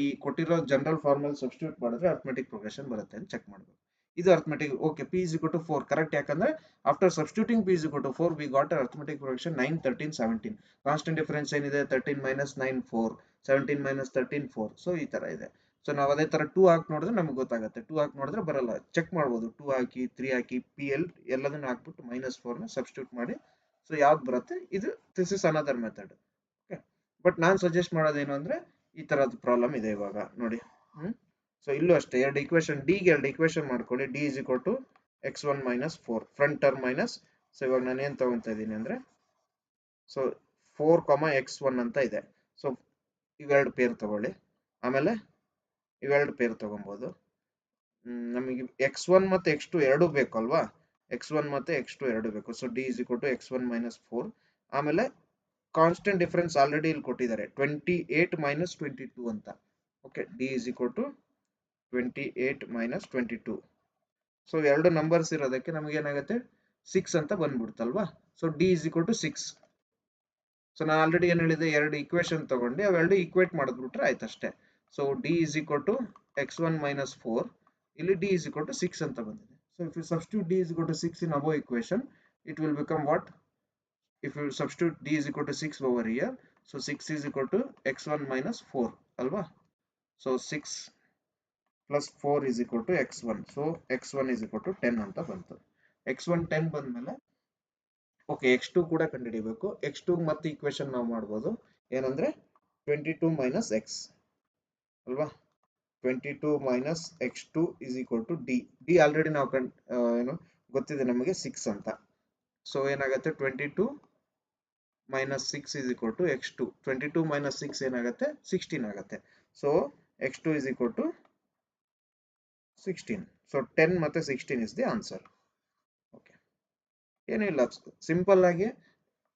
ಈ ಕೊಟ್ಟಿರೋ ಜನರಲ್ ಫಾರ್ಮಲ್ ಸಬ್ಸ್ಟಿಟ್ಯೂಟ್ ಮಾಡಿದ್ರೆ ಅರ್ಥಮೆಟಿಕ್ ಪ್ರೋಗ್ರೆಷನ್ ಬರುತ್ತೆ ಅಂತ ಚೆಕ್ ಮಾಡಬೇಕು. ಇದು arithmetic. Okay, p is equal to 4 correct, ಯಾಕಂದ್ರೆ after substituting p is equal to 4 we got arithmetic progression 9 13 17. Constant difference ಏನಿದೆ 13 ಮೈನಸ್ 9 4, 17 ಮೈನಸ್ 13 4. ಸೊ ಈ ತರ ಇದೆ. ಸೊ ನಾವು ಅದೇ ತರ 2 ಹಾಕಿ ನೋಡಿದ್ರೆ ನಮ್ಗೆ ಗೊತ್ತಾಗುತ್ತೆ. 2 ಹಾಕಿ ನೋಡಿದ್ರೆ ಬರಲ್ಲ, ಚೆಕ್ ಮಾಡ್ಬೋದು. 2 ಹಾಕಿ 3 ಹಾಕಿ ಪಿ ಎಲ್ ಎಲ್ಲದನ್ನು ಹಾಕ್ಬಿಟ್ಟು -4 ನ ಸಬ್ಸ್ಟಿಟ್ಯೂಟ್ ಮಾಡಿ ಸೊ ಯಾವ್ದು ಬರುತ್ತೆ ಇದು. This is another method. Okay, but ನಾನು ಸಜೆಸ್ಟ್ ಮಾಡೋದೇನು ಅಂದ್ರೆ ಈ ತರದ್ ಪ್ರಾಬ್ಲಮ್ ಇದೆ ಇವಾಗ ನೋಡಿ. ಸೊ ಇಲ್ಲೂ ಅಷ್ಟೇ ಎರಡು ಈಕ್ವೇಶನ್, ಡಿ ಗೆ ಎರಡು ಈಕ್ವೇಶನ್ ಮಾಡ್ಕೊಳ್ಳಿ. D is equal to x1 minus 4 front term minus. So ಇವಾಗ ನಾನು ಏನ್ ತಗೊಂತಾ ಇದ್ದೀನಿ ಅಂದ್ರೆ ಸೊ 4, x1 ಅಂತ ಇದೆ. ಸೊ ಇವೆರಡು ಪೇರ್ ತಗೊಳ್ಳಿ, ಆಮೇಲೆ ಇವೆರಡು ಪೇರ್ ತಗೊಬಹುದು. ನಮಗೆ x1 ಮತ್ತೆ x2 ಎರಡು ಬೇಕು ಅಲ್ವಾ, x1 ಮತ್ತೆ x2 ಎರಡು ಬೇಕು. So d is equal to x1 minus 4. ಆಮೇಲೆ ಕಾನ್ಸ್ಟೆಂಟ್ ಡಿಫರೆನ್ಸ್ ಆಲ್ರೆಡಿ ಇಲ್ಲಿ ಕೊಟ್ಟಿದ್ದಾರೆ 28 ಮೈನಸ್ 22 ಅಂತ. Okay, d is equal to 28 minus 22. So ಎರಡು ನಂಬರ್ಸ್ ಇರೋದಕ್ಕೆ ನಮಗೆ ಏನಾಗುತ್ತೆ 6 ಅಂತ ಬಂದ್ಬಿಡ್ತಲ್ವಾ. So d is equal to 6. So ನಾನು ಆಲ್ರೆಡಿ ಏನ್ ಹೇಳಿದೆ, ಎರಡು ಈಕ್ವೇಶನ್ ತಗೊಂಡು ಅವೆರಡು ಈಕ್ವೇಟ್ ಮಾಡಿದ್ಬಿಟ್ರೆ ಆಯ್ತು ಅಷ್ಟೇ. So d is equal to x1 minus 4, ಇಲ್ಲಿ ಡಿ ಇಸ್ ಈಕ್ವಲ್ ಟು 6 ಅಂತ ಬಂದಿದೆ. So if you substitute d is equal to 6 in above equation, it will become what? If you substitute d is equal to 6 over here, so 6 is equal to x1 minus 4 alva. So 6 plus 4 is equal to x1. So x1 is equal to 10 anta bantu. x1 10 ಬಂದ್ಮೇಲೆ okay x2 ಕೂಡ ಕಂಡುಹಿಡಿಯಬೇಕು. x2 ಮತ್ತೆ equation ನಾವು ಮಾಡಬಹುದು ಏನಂದ್ರೆ 22 minus x ಅಲ್ವಾ. 22 minus x2 is equal to d. d already ನಾವು ಏನು ಗೊತ್ತಿದೆ ನಮಗೆ 6 ಅಂತ. ಸೊ ಏನಾಗುತ್ತೆ 22 minus 6 is equal to x2. 22 minus 6 ಏನಾಗುತ್ತೆ 16 ಆಗುತ್ತೆ. So x2 is equal to 16. So 10 ಮತ್ತೆ 16 is the answer. ಓಕೆ, ಏನಿಲ್ಲ, ಸಿಂಪಲ್ ಆಗಿ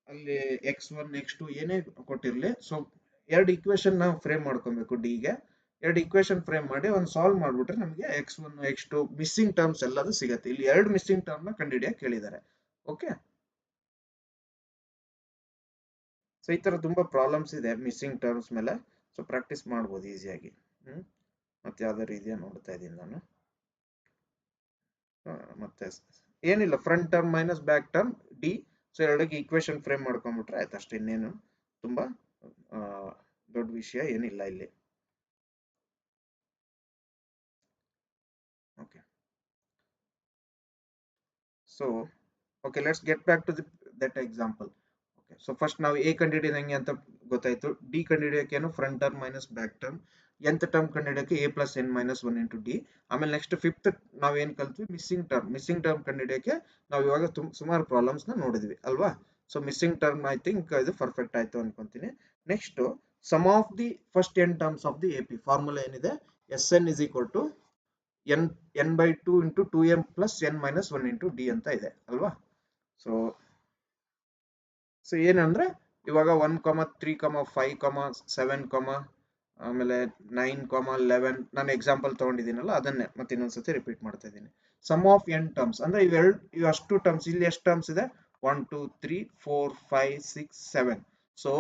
ಅಲ್ಲಿ x1 x2 ಏನೇ ಕೊಟ್ಟಿರಲಿ, ಸೊ ಎರಡು ಈಕ್ವೇಶನ್ ನಾವು ಫ್ರೇಮ್ ಮಾಡ್ಕೊಬೇಕು. ಡಿ ಗೆ ಎರಡು ಈಕ್ವೇಶನ್ ಫ್ರೇಮ್ ಮಾಡಿ ಒಂದು ಸಾಲ್ವ್ ಮಾಡ್ಬಿಟ್ರೆ ನಮಗೆ x1 x2 ಮಿಸ್ಸಿಂಗ್ ಟರ್ಮ್ಸ್ ಎಲ್ಲದು ಸಿಗುತ್ತೆ. ಇಲ್ಲಿ ಎರಡು ಮಿಸ್ಸಿಂಗ್ ಟರ್ಮ್ ನ ಕಂಡುಹಿಡಿಯಕ್ಕೆ ಕೇಳಿದ್ದಾರೆ. ಓಕೆ, ಸೊ ಈ ತರ ತುಂಬಾ ಪ್ರಾಬ್ಲಮ್ಸ್ ಇದೆ ಮಿಸ್ಸಿಂಗ್ ಟರ್ಮ್ಸ್ ಮೇಲೆ. ಸೊ ಪ್ರಾಕ್ಟೀಸ್ ಮಾಡ್ಬೋದು ಈಸಿಯಾಗಿ. ಮತ್ತೆ ಯಾವ್ದಾರ ಇದೆಯಾ ನೋಡ್ತಾ ಇದ್ದೀನಿ ನಾನು. ಮತ್ತೆ ಏನಿಲ್ಲ, front term minus back term d. So ಎರಡಕ್ಕೆ ಈಕ್ವೇಶನ್ ಫ್ರೇಮ್ ಮಾಡ್ಕೊಂಡ್ಬಿಟ್ರೆ ಆಯ್ತು ಅಷ್ಟೇ, ಇನ್ನೇನು ತುಂಬಾ ದೊಡ್ಡ ವಿಷಯ ಏನಿಲ್ಲ ಇಲ್ಲಿ. Okay, so okay, let's get back to that example. Okay, so first ನಾವು ಎ ಕಂಡುಹಿಡಿಯೋದು ಹೆಂಗೆ ಅಂತ ಗೊತ್ತಾಯ್ತು. ಡಿ ಕಂಡುಹಿಡಿಯೋಕೆ ಏನು front term minus back term. nth term ಕಂಡುಹಿಡಿಯೋಕೆ a plus n minus 1 into d. ಆಮೇಲೆ ನೆಕ್ಸ್ಟ್ ಫಿಫ್ತ್ ನಾವು ಏನ್ ಕಲ್ತ್ವಿ, ಮಿಸ್ಸಿಂಗ್ ಟರ್ಮ್. ಮಿಸ್ಸಿಂಗ್ ಟರ್ಮ್ ಕಂಡುಹಿಡಿಯೋಕೆ ನಾವು ಇವಾಗ ಸುಮಾರು ಪ್ರಾಬ್ಲಮ್ಸ್ ನ ನೋಡಿದ್ವಿ ಅಲ್ವಾ. So missing term I think ಇದು ಪರ್ಫೆಕ್ಟ್ ಆಯ್ತು ಅನ್ಕೊಂತೀನಿ. Next sum of the first n terms of the A P formula ಏನಿದೆ, Sn is equal to n by 2 into 2m plus n minus 1 into d ಅಂತ ಇದೆ ಅಲ್ವಾ. So ಏನಂದ್ರೆ ಇವಾಗ 1, 3, 5, 7, ಆಮೇಲೆ 9, 11 ನಾನು ಎಕ್ಸಾಂಪಲ್ ತಗೊಂಡಿದ್ದೀನಲ್ಲ ಅದನ್ನೇ ಮತ್ತೆ ಇನ್ನೊಂದ್ಸತಿ ರಿಪೀಟ್ ಮಾಡ್ತಾ ಇದ್ದೀನಿ. ಸಮ್ ಆಫ್ n ಟರ್ಮ್ಸ್ ಅಂದ್ರೆ ಇವು ಅಷ್ಟು ಟರ್ಮ್ಸ್. ಇಲ್ಲಿ ಎಷ್ಟು ಟರ್ಮ್ಸ್ ಇದೆ, 1 2 3 4 5 6 7. ಸೊ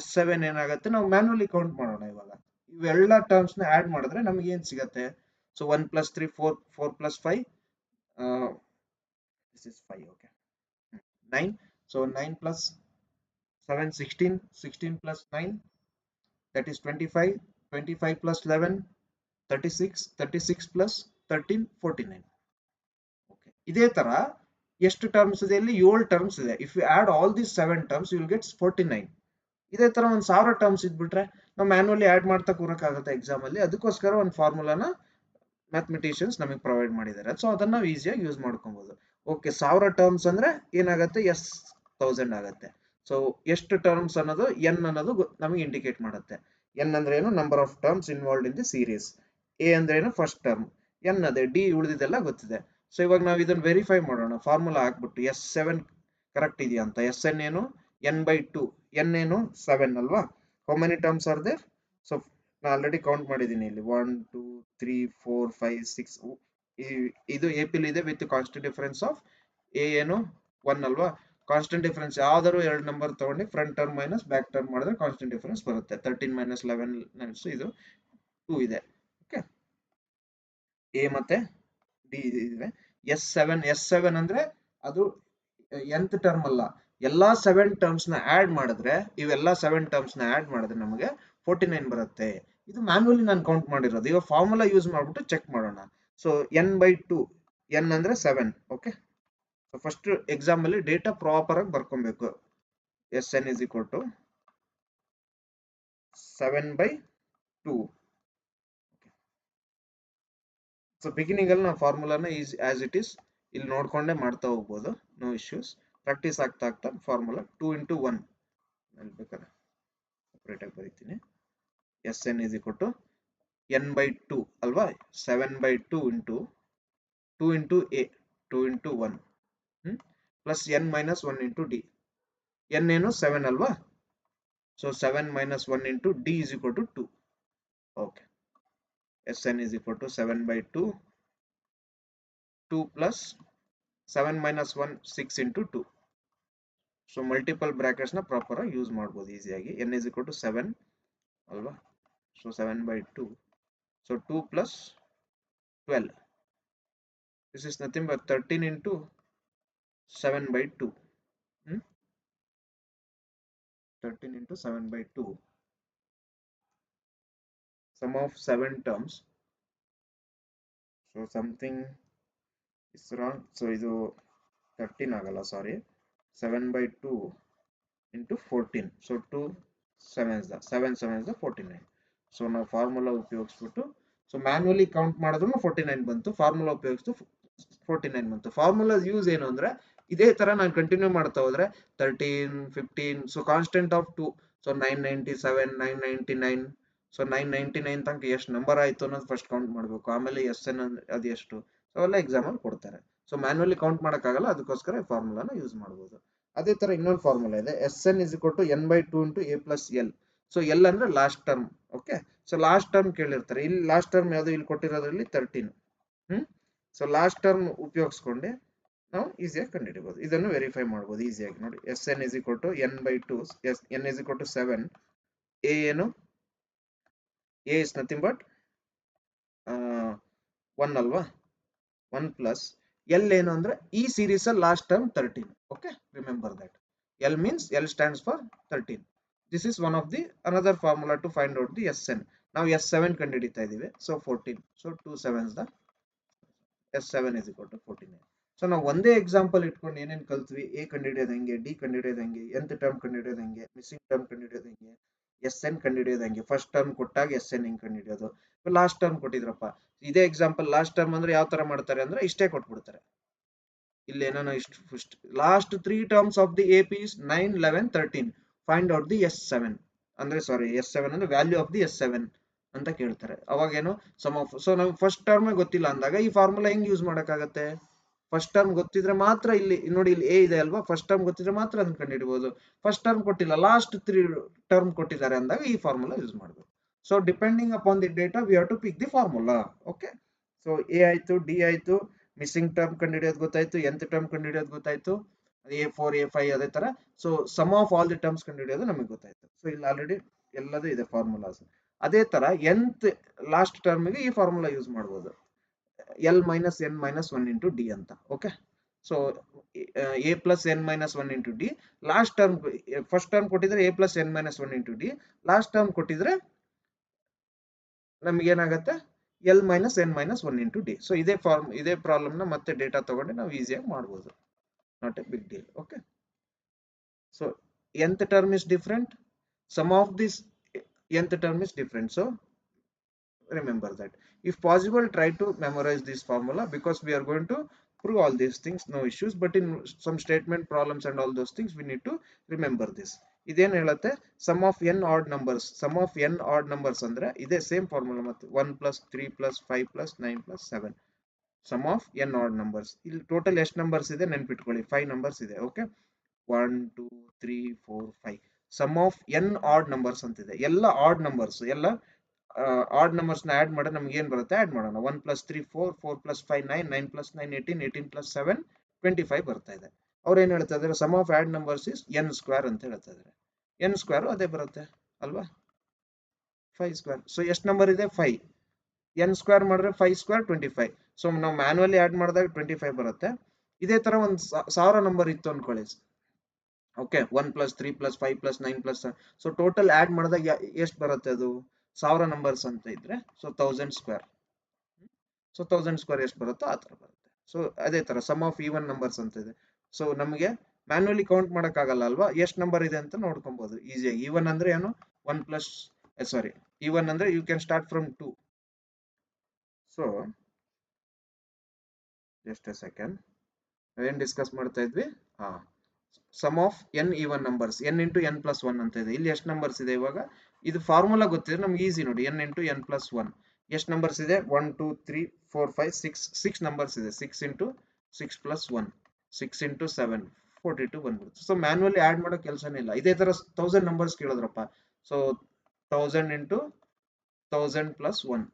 S7 ಏನಾಗುತ್ತೆ, ನಾವು ಮ್ಯಾನ್ಯುವಲಿ ಕೌಂಟ್ ಮಾಡೋಣ ಇವಾಗ. ಇವೆಲ್ಲ ಟರ್ಮ್ಸ್ ನ ಆಡ್ ಮಾಡಿದ್ರೆ ನಮಗೆ ಏನ್ ಸಿಗತ್ತೆ, so 1 plus 3 4, 4 plus 5 this is 5. okay, 9. So 9 plus 7 16, 16 plus 9 that is 25, 25 plus 11 36, 36 plus 13 49. okay, ಇದೇ ತರ ಎಷ್ಟು ಟರ್ಮ್ಸ್ ಇದೆ, ಇಲ್ಲಿ 7 ಟರ್ಮ್ಸ್ ಇದೆ. If you add all this 7 terms you will get 49. ಇದೇ ತರ ಒಂದು 1000 ಟರ್ಮ್ಸ್ ಇದ್ಬಿಟ್ರೆ ನಾವು ಮ್ಯಾನ್ಯುವಲಿ ಆಡ್ ಮಾಡ್ತಾ ಕೂರಕ್ಕಾಗುತ್ತೆ ಎಕ್ಸಾಮ್ ಅಲ್ಲಿ. ಅದಕ್ಕೋಸ್ಕರ ಒಂದು ಫಾರ್ಮುಲಾನ ಮ್ಯಾಥಮೆಟಿಷಿಯನ್ಸ್ ನಮಗೆ ಪ್ರೊವೈಡ್ ಮಾಡಿದ್ದಾರೆ. ಸೊ ಅದನ್ನ ನಾವು ಈಸಿಯಾಗಿ ಯೂಸ್ ಮಾಡ್ಕೊಬಹುದು. ಓಕೆ, 1000 ಟರ್ಮ್ಸ್ ಅಂದ್ರೆ ಏನಾಗುತ್ತೆ, S1000 ಆಗುತ್ತೆ. ಸೊ ಎಷ್ಟು ಟರ್ಮ್ಸ್ ಅನ್ನೋದು n ಅನ್ನೋದು ನಮಗೆ ಇಂಡಿಕೇಟ್ ಮಾಡುತ್ತೆ. n ಅಂದ್ರೆ ಏನು, number of terms involved in the series. a ಅಂದ್ರೆ ಏನು, ಫಸ್ಟ್ ಟರ್ಮ್. n ಅದೇ, ಡಿ ಉಳಿದಿದೆಲ್ಲ ಗೊತ್ತಿದೆ. ಸೊ ಇವಾಗ ನಾವು ಇದನ್ನ ವೆರಿಫೈ ಮಾಡೋಣ. ಫಾರ್ಮುಲಾ ಹಾಕ್ಬಿಟ್ಟು S7 ಕರೆಕ್ಟ್ ಇದೆಯಾ ಅಂತ. ಎಸ್ ಎನ್ ಏನು n/2, n ಏನು 7 ಅಲ್ವಾ. How many terms are there? So ನಾನು ಆಲ್ರೆಡಿ ಕೌಂಟ್ ಮಾಡಿದ್ದೀನಿ ಇಲ್ಲಿ 1 2 3 4 5 6. ಇದು ಎ ಪಿಲ್ ಇದೆ with constant difference of A ಏನು 1 ಅಲ್ವಾ. ಕಾನ್ಸ್ಟೆಂಟ್ ಡಿಫರೆನ್ಸ್ ಯಾವ್ದಾದ್ರು ಎರಡು ನಂಬರ್ ತಗೊಂಡು front term minus back term ಮಾಡಿದ್ರೆ ಕಾನ್ಸ್ಟೆಂಟ್ ಡಿಫರೆನ್ಸ್ ಬರುತ್ತೆ. 13 ಮೈನಸ್ 11 ಇದು 2 ಇದೆ. ಓಕೆ, ಎ ಮತ್ತೆ ಡಿ ಇದೆ. ಎಸ್ ಸೆವೆನ್ ಅಂದ್ರೆ ಅದು nth ಟರ್ಮ್ ಅಲ್ಲ, ಎಲ್ಲಾ 7 ಟರ್ಮ್ಸ್ ನ ಆಡ್ ಮಾಡಿದ್ರೆ, ಇವೆಲ್ಲ 7 ಟರ್ಮ್ಸ್ ನ ಆಡ್ ಮಾಡಿದ್ರೆ ನಮಗೆ 49 ಬರುತ್ತೆ. ಇದು ಮ್ಯಾನ್ಯುವಲಿ ನಾನು ಕೌಂಟ್ ಮಾಡಿರೋದು. ಈಗ ಫಾರ್ಮುಲಾ ಯೂಸ್ ಮಾಡ್ಬಿಟ್ಟು ಚೆಕ್ ಮಾಡೋಣ. ಸೊ n/2, n ಅಂದ್ರೆ 7. ಓಕೆ, ಸೊ ಫಸ್ಟ್ ಎಕ್ಸಾಮ್ ಅಲ್ಲಿ ಡೇಟಾ ಪ್ರಾಪರ್ ಆಗಿ ಬರ್ಕೊಬೇಕು. S N is equal to 7/2. So beginning ಅಲ್ಲಿ ನಾವು ಫಾರ್ಮುಲಾನ ಈಸ್ ಆಸ್ ಇಟ್ ಈಸ್ ಇಲ್ಲಿ ನೋಡ್ಕೊಂಡೆ ಮಾಡ್ತಾ ಹೋಗ್ಬೋದು, ನೋ ಇಶ್ಯೂಸ್. ಪ್ರಾಕ್ಟೀಸ್ ಆಗ್ತಾ ಆಗ್ತಾ ಫಾರ್ಮುಲಾ 2 ಇಂಟು 1 ಬೇಕಾದ್ರೆ ಸಪ್ರೇಟ್ ಆಗಿ ಬರೀತೀನಿ. S N is equal to n/2 ಅಲ್ವಾ. 7/2 into 2 into a 2 into 1 plus n minus 1 into d. n ಏನು 7 ಅಲ್ವಾ. So 7 minus 1 into d is equal to 2. Okay, Sn is equal to 7/2, 2 plus 7 minus 1, 6 into 2. So multiple brackets na proper use ಮಾಡಬಹುದು ಈಸಿಯಾಗಿ. n is equal to 7 ಅಲ್ವಾ. So 7/2. So 2 plus 12. This is nothing but 13 into 7/2. 13 into 7/2. Sum of 7 terms. So something is wrong. So ಇದು 13 ಆಗಲ್ಲ, ಸಾರಿ. 7/2 into 14. So 2 7s 7 49. So ನಾವು formula ಉಪಯೋಗಿಸ್ಬಿಟ್ಟು, so manually count ಮಾಡಿದ್ರು 49 ಬಂತು, formula ಉಪಯೋಗಿಸ್ತು 49 ಬಂತು. Formula use ಏನು ಅಂದ್ರೆ ಇದೇ ತರ ನಾನು ಕಂಟಿನ್ಯೂ ಮಾಡ್ತಾ ಹೋದ್ರೆ 13 15. So constant of 2. So 997 999. So 999 ತನಕ ಎಷ್ಟು ನಂಬರ್ ಆಯ್ತು ಅನ್ನೋದು ಫಸ್ಟ್ ಕೌಂಟ್ ಮಾಡಬೇಕು. ಆಮೇಲೆ ಎಸ್ ಎನ್ ಅದು ಎಷ್ಟು, ಸೊ ಅವೆಲ್ಲ ಎಕ್ಸಾಮ್ ಅಲ್ಲಿ ಕೊಡ್ತಾರೆ. ಸೊ ಮ್ಯಾನ್ಯುವಲಿ ಕೌಂಟ್ ಮಾಡೋಕ್ಕಾಗಲ್ಲ, ಅದಕ್ಕೋಸ್ಕರ ಫಾರ್ಮುಲಾನ ಯೂಸ್ ಮಾಡ್ಬೋದು. ಅದೇ ತರ ಇನ್ನೊಂದು ಫಾರ್ಮುಲಾ ಇದೆ. S N is equal to n/2 into a plus l. So l ಅಂದ್ರೆ last term. Okay, so last term ಕೇಳಿರ್ತಾರೆ. ಇಲ್ಲಿ ಲಾಸ್ಟ್ ಟರ್ಮ್ ಯಾವುದು ಇಲ್ಲಿ ಕೊಟ್ಟಿರೋದ್ರಲ್ಲಿ 13. ಸೊ ಲಾಸ್ಟ್ ಟರ್ಮ್ ಉಪಯೋಗಿಸ್ಕೊಂಡೆ ನಾವು ಈಸಿಯಾಗಿ ಕಂಡುಹಿಡಿಬಹುದು. ಇದನ್ನು ವೆರಿಫೈ ಮಾಡಬಹುದು ಈಸಿಯಾಗಿ ನೋಡಿ. S N is equal to n/2. N is equal to 7. A ಏನು, ಎ ಇಸ್ ನಥಿಂಗ್ ಬಟ್ 1 ಅಲ್ವಾ. 1 ಪ್ಲಸ್ ಎಲ್ ಏನು ಅಂದ್ರೆ ಈ series last term 13. Okay, remember that. L means L stands for 13. This is one of the another formula to find out the Sn. Now S7 ಕಂಡುಹಿಡಿತಾ ಇದೀವಿ. So 14. So 2 7s the S7 is equal to 49. So ನಾವು ಒಂದೇ example ಇಟ್ಕೊಂಡು ಏನೇನು ಕಲ್ತ್ವಿ, A ಕಂಡುಹಿಡಿಯೋದು ಹೆಂಗೆ, D ಕಂಡುಹಿಡಿಯೋದು ಹೆಂಗೆ, nth term ಕಂಡುಹಿಡಿಯೋದು ಹೆಂಗೆ, missing term ಕಂಡುಹಿಡಿಯೋದು ಹೆಂಗೆ, ಎಸ್ ಎನ್ ಕಂಡುಹಿಡಿಯೋದು ಹೆಂಗೆ, ಫಸ್ಟ್ ಟರ್ಮ್ ಕೊಟ್ಟಾಗ ಎಸ್ ಎನ್ ಹೆಂಗೆ ಕಂಡುಹಿಡಿಯೋದು, ಲಾಸ್ಟ್ ಟರ್ಮ್ ಕೊಟ್ಟಿದ್ರಪ್ಪ. ಇದೇ ಎಕ್ಸಾಂಪಲ್ ಲಾಸ್ಟ್ ಟರ್ಮ್ ಅಂದ್ರೆ ಯಾವ ತರ ಮಾಡ್ತಾರೆ ಅಂದ್ರೆ ಇಷ್ಟೇ ಕೊಟ್ಬಿಡ್ತಾರೆ. ಇಲ್ಲಿ ಏನೋ ಇಷ್ಟು last 3 terms of the A P is 9 11 13. Find out the S7 ಅಂದ್ರೆ, ಸಾರಿ, S7 ಅಂದ್ರೆ ವ್ಯಾಲ್ಯೂ ಆಫ್ ದಿ S7 ಅಂತ ಕೇಳ್ತಾರೆ. ಅವಾಗ ಏನು ಸಮ್ ಆಫ್. ಸೊ ನಮ್ಗೆ ಫಸ್ಟ್ ಟರ್ಮ್ ಗೊತ್ತಿಲ್ಲ ಅಂದಾಗ ಈ ಫಾರ್ಮುಲಾ ಹೆಂಗ್ ಯೂಸ್ ಮಾಡಕ್ಕಾಗತ್ತೆ. ಫಸ್ಟ್ ಟರ್ಮ್ ಗೊತ್ತಿದ್ರೆ ಮಾತ್ರ, ಇಲ್ಲಿ ನೋಡಿ ಇಲ್ಲಿ ಎ ಇದೆ ಅಲ್ವಾ, ಫಸ್ಟ್ ಟರ್ಮ್ ಗೊತ್ತಿದ್ರೆ ಮಾತ್ರ ಅದನ್ನ ಕಂಡುಹಿಡಬಹುದು. ಫಸ್ಟ್ ಟರ್ಮ್ ಕೊಟ್ಟಿಲ್ಲ, ಲಾಸ್ಟ್ 3 ಟರ್ಮ್ ಕೊಟ್ಟಿದ್ದಾರೆ ಅಂದಾಗ ಈ ಫಾರ್ಮುಲಾ ಯೂಸ್ ಮಾಡಬೇಕು. So depending upon the data we have to pick the formula. Okay, so a ಆಯ್ತು, ಡಿ ಆಯ್ತು, ಮಿಸ್ಸಿಂಗ್ ಟರ್ಮ್ ಕಂಡುಹಿಡಿಯೋದು ಗೊತ್ತಾಯ್ತು, nth ಟರ್ಮ್ ಕಂಡುಹಿಡಿಯೋದು ಗೊತ್ತಾಯ್ತು, A4 A5 ಅದೇ ತರ. So sum of all the terms ಕಂಡುಹಿಡಿಯೋದು ನಮಗೆ ಗೊತ್ತಾಯ್ತು. ಸೊ ಇಲ್ಲಿ ಆಲ್ರೆಡಿ ಎಲ್ಲದೂ ಇದೆ ಫಾರ್ಮುಲಾಸ್. ಅದೇ ತರ nth ಲಾಸ್ಟ್ ಟರ್ಮ್ಗೆ ಈ ಫಾರ್ಮುಲಾ ಯೂಸ್ ಮಾಡಬಹುದು. L minus n minus 1 into d ಅಂತ. Okay, so a plus N minus 1 into d. Last term, first term ಕೊಟ್ಟಿದ್ರೆ a plus N minus 1 into d. Last term ಕೊಟ್ಟಿದ್ರೆ ನಮ್ಗೆ ಏನಾಗುತ್ತೆ, l minus n minus 1 into d. So ಇದೇ problem ನ ಮತ್ತೆ data ತಗೊಂಡು ನಾವು ಈಸಿಯಾಗಿ ಮಾಡ್ಬೋದು. Not a big deal. Okay, so nth term is different, sum of this nth term is different. So remember that. If possible, try to memorize this formula, because we are going to prove all these things, no issues. But in some statement problems and all those things, we need to remember this. ಇದೇನು ಹೇಳುತ್ತೆ, sum of n odd numbers. Sum of n odd numbers ಅಂದ್ರೆ ಇದೇ same formula. ಮತ್ತೆ 1 plus 3 plus 5 plus 9 plus 7. Sum of n odd numbers. ಇಲ್ಲಿ total ಎಷ್ಟು numbers ಇದೆ ನೆನ್ಪಿಟ್ಕೊಳ್ಳಿ, 5 numbers ಇದೆ. Okay, 1 2 3 4 5 sum of n odd numbers ಅಂತಿದೆ. ಎಲ್ಲ ಆಡ್ ನಂಬರ್ಸ್, ಎಲ್ಲ ಆಡ್ ನಂಬರ್ಸ್ ನ ಆಡ್ ಮಾಡಿದ್ರೆ ನಮ್ಗೆ ಏನ್ ಬರುತ್ತೆ ಆಡ್ ಮಾಡೋಣ. 1 + 3 4 4 + 5 9 9 + 9 18 18 + 7 25 ಬರ್ತಾ ಇದೆ. ಅವ್ರು ಏನ್ ಹೇಳ್ತಾ ಇದಾರೆ, sum of odd numbers is n square ಅಂತ ಹೇಳ್ತಾ ಇದಾರೆ. n ಸ್ಕ್ವೇರ್ ಅದೇ ಬರುತ್ತೆ ಅಲ್ವಾ, 5 ಸ್ಕ್ವೇರ್. ಸೊ ಎಷ್ಟು ನಂಬರ್ ಇದೆ 5, n ಸ್ಕ್ವೇರ್ ಮಾಡಿದ್ರೆ 5 ಸ್ಕ್ವೇರ್ 25. ಸೊ ನಾವು ಮ್ಯಾನ್ಯುವಲಿ ಆಡ್ ಮಾಡಿದಾಗ 25 ಬರುತ್ತೆ. ಇದೇ ತರ ಒಂದು 1000 ನಂಬರ್ ಇತ್ತು ಅನ್ಕೊಳ್ಳಿ. ಓಕೆ, 1 + 3 + 5 + 9 + ಸೊ ಟೋಟಲ್ ಆಡ್ ಮಾಡಿದಾಗ ಎಷ್ಟು ಬರುತ್ತೆ, ಅದು 1000 ನಂಬರ್ಸ್ ಅಂತ ಇದ್ರೆ ಸೊ 1000 ಸ್ಕ್ವೇರ್. ಸೊ 1000 ಸ್ಕ್ವೇರ್ ಎಷ್ಟು ಬರುತ್ತೋ ಆ ತರ ಬರುತ್ತೆ. ಸೊ ಅದೇ ತರ ಸಮ್ ಆಫ್ ಈವನ್ ನಂಬರ್ಸ್ ಅಂತ ಇದೆ. ಸೊ ನಮಗೆ ಮ್ಯಾನ್ಯುವಲಿ ಕೌಂಟ್ ಮಾಡಕ್ ಆಗಲ್ಲ ಅಲ್ವಾ, ಎಷ್ಟು ನಂಬರ್ ಇದೆ ಅಂತ ನೋಡ್ಕೊಬಹುದು ಈಸಿಯಾಗಿ. ಈವನ್ ಅಂದ್ರೆ ಏನು, 1 ಪ್ಲಸ್ ಸಾರಿ ಈವನ್ ಅಂದ್ರೆ you can start from 2. So just a second, ನಾವೇನ್ ಡಿಸ್ಕಸ್ ಮಾಡ್ತಾ ಇದ್ವಿ, ಹಾ, sum of n even numbers, n into n plus 1 ಅಂತ ಇದೆ. ಇಲ್ಲಿ ಎಷ್ಟು ನಂಬರ್ಸ್ ಇದೆ ಇವಾಗ, ಇದು ಫಾರ್ಮುಲಾ ಗೊತ್ತಿದೆ ನಮ್ಗೆ ಈಸಿ ನೋಡಿ. n ಇಂಟು n ಪ್ಲಸ್ 1 ಎಷ್ಟು ನಂಬರ್ಸ್ ಇದೆ, 1 2 3 4 5 6 ನಂಬರ್ಸ್ ಇದೆ. 6 ಇಂಟು 6 ಪ್ಲಸ್ 1 6 ಇಂಟು 7 42 ಬಂದ್ಬಿಡುತ್ತೆ. ಸೊ ಮ್ಯಾನ್ಯುವಲಿ ಆಡ್ ಮಾಡೋ ಕೆಲಸನೇ ಇಲ್ಲ. ಇದೇ ತರ 1000 ನಂಬರ್ಸ್ ಕೇಳಿದ್ರಪ್ಪ, ಸೊ 1000 ಇಂಟು 1000 ಪ್ಲಸ್ 1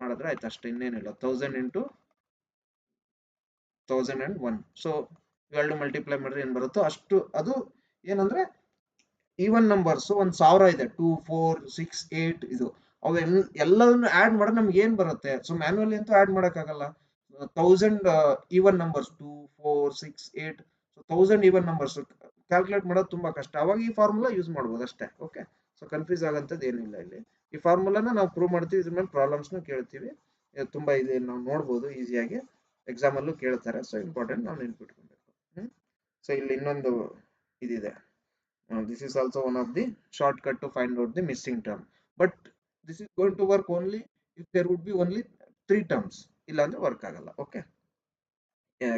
ಮಾಡಿದ್ರೆ ಆಯ್ತು ಅಷ್ಟೇ, ಇನ್ನೇನಿಲ್ಲ. 1000 ಇಂಟು 1001. ಸೊ ಇವೆರಡು ಮಲ್ಟಿಪ್ಲೈ ಮಾಡಿದ್ರೆ ಏನ್ ಬರುತ್ತೋ ಅಷ್ಟು. ಅದು ಏನಂದ್ರೆ ಈವನ್ ನಂಬರ್ಸ್ ಒಂದ್ 1000 ಇದೆ, 2 4 6 8 ಇದು ಎಲ್ಲದನ್ನು ಆಡ್ ಮಾಡಿದ್ರೆ ನಮ್ಗೆ ಏನ್ ಬರುತ್ತೆ. ಸೊ ಮ್ಯಾನ್ಯುವಲಿ ಅಂತೂ ಆಡ್ ಮಾಡಕ್ಕಾಗಲ್ಲ. 1000 even numbers 2 4 6 8, so 1000 even numbers calculate ಮಾಡೋದು ತುಂಬಾ ಕಷ್ಟ. ಅವಾಗ ಈ ಫಾರ್ಮುಲಾ ಯೂಸ್ ಮಾಡ್ಬೋದು ಅಷ್ಟೇ. ಓಕೆ, ಸೊ ಕನ್ಫ್ಯೂಸ್ ಆಗಂತದ್ದು ಏನಿಲ್ಲ ಇಲ್ಲಿ. ಈ ಫಾರ್ಮುಲಾನ ನಾವು ಪ್ರೂವ್ ಮಾಡ್ತೀವಿ, ಇದ್ರ ಮೇಲೆ ಪ್ರಾಬ್ಲಮ್ಸ್ ನ ಕೇಳ್ತೀವಿ. ಇದು ತುಂಬಾ ಇದೆ, ನಾವು ನೋಡ್ಬೋದು ಈಸಿಯಾಗಿ, ಎಕ್ಸಾಮ್ ಅಲ್ಲೂ ಕೇಳ್ತಾರೆ. ಸೊ ಇಂಪಾರ್ಟೆಂಟ್ ನಾವು ನೆನ್ಪಿಟ್ಕೊಬೇಕು. ಸೊ ಇಲ್ಲಿ ಇನ್ನೊಂದು ಇದಿದೆ. This is also one of the shortcut to find out the missing term. But this is going to work only if there would be only 3 terms. ಇಲ್ಲ ಅಂದ್ರೆ ವರ್ಕ್ ಆಗಲ್ಲ. Okay,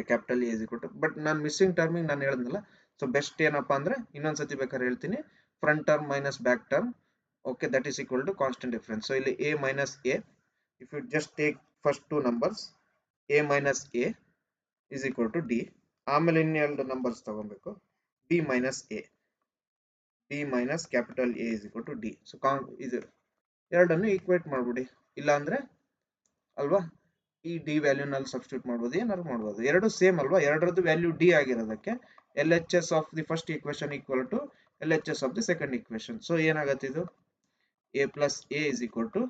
capital A is equal to, but ನಾನು missing terming ನಾನು ಹೇಳಿದ್ನಲ್ಲ. So best ಏನಪ್ಪಾ ಅಂದ್ರೆ, ಇನ್ನೊಂದ್ಸತಿ ಬೇಕಾದ್ರೆ ಹೇಳ್ತೀನಿ, front term minus back term. Okay, that is equal to constant difference. So ಇಲ್ಲಿ a minus a, if you just take first 2 numbers a minus a is equal to d. ಆಮೇಲೆ ಇನ್ನೆರಡು numbers ತಗೊಬೇಕು, b minus a, b minus capital A is equal to d. So ಇದು ಎರಡನ್ನು equate ಮಾಡ್ಬಿಡಿ. ಇಲ್ಲ ಅಂದ್ರೆ ಅಲ್ವಾ, ಈ ಡಿ ವ್ಯಾಲ್ಯೂನಲ್ಲಿ ಸಬ್ಸ್ಟಿಟ್ಯೂಟ್ ಮಾಡ್ಬೋದು, ಏನಾದ್ರು ಮಾಡ್ಬೋದು. ಎರಡು ಸೇಮ್ ಅಲ್ವಾ, ಎರಡರದ್ದು ವ್ಯಾಲ್ಯೂ ಡಿ ಆಗಿರೋದಕ್ಕೆ L H S of the first equation equal to L H S of the second equation. So ಏನಾಗುತ್ತೆ ಇದು, a plus a is equal to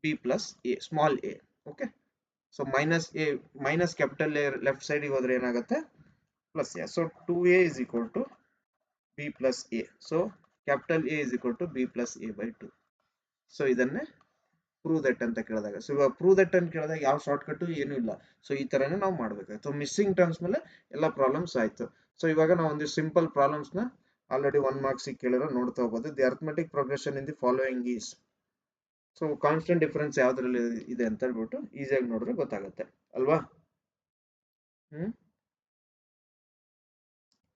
b plus a small a. Okay, so minus a minus capital a left ಸೈಡ್ಗೆ ಹೋದ್ರೆ ಏನಾಗುತ್ತೆ, plus a. So 2a is equal to b plus a. So capital A is equal to b plus a by 2. So ಇದನ್ನೇ prove that ಅಂತ ಕೇಳಿದಾಗ, so ಇವಾಗ prove that ಅಂತ ಕೇಳಿದಾಗ ಯಾವ ಶಾರ್ಟ್ ಕಟ್ ಏನು ಇಲ್ಲ. ಸೊ ಈ ತರನೇ ನಾವು ಮಾಡ್ಬೇಕಾಯ್ತು. ಮಿಸ್ಸಿಂಗ್ ಟರ್ಮ್ಸ್ ಮೇಲೆ ಎಲ್ಲ ಪ್ರಾಬ್ಲಮ್ಸ್ ಆಯ್ತು. ಸೊ ಇವಾಗ ನಾವು ಒಂದು ಸಿಂಪಲ್ ಪ್ರಾಬ್ಲಮ್ಸ್ ನ ಆಲ್ರೆಡಿ 1 ಮಾರ್ಕ್ಸ್ ಕೇಳಿರೋ ನೋಡ್ತಾ ಹೋಗ್ಬೋದು. The arithmetic progression in the following is. So constant difference ಯಾವ್ದ್ರಲ್ಲಿ ಇದೆ ಅಂತ ಹೇಳ್ಬಿಟ್ಟು ಈಸಿಯಾಗಿ ನೋಡಿದ್ರೆ ಗೊತ್ತಾಗುತ್ತೆ ಅಲ್ವಾ.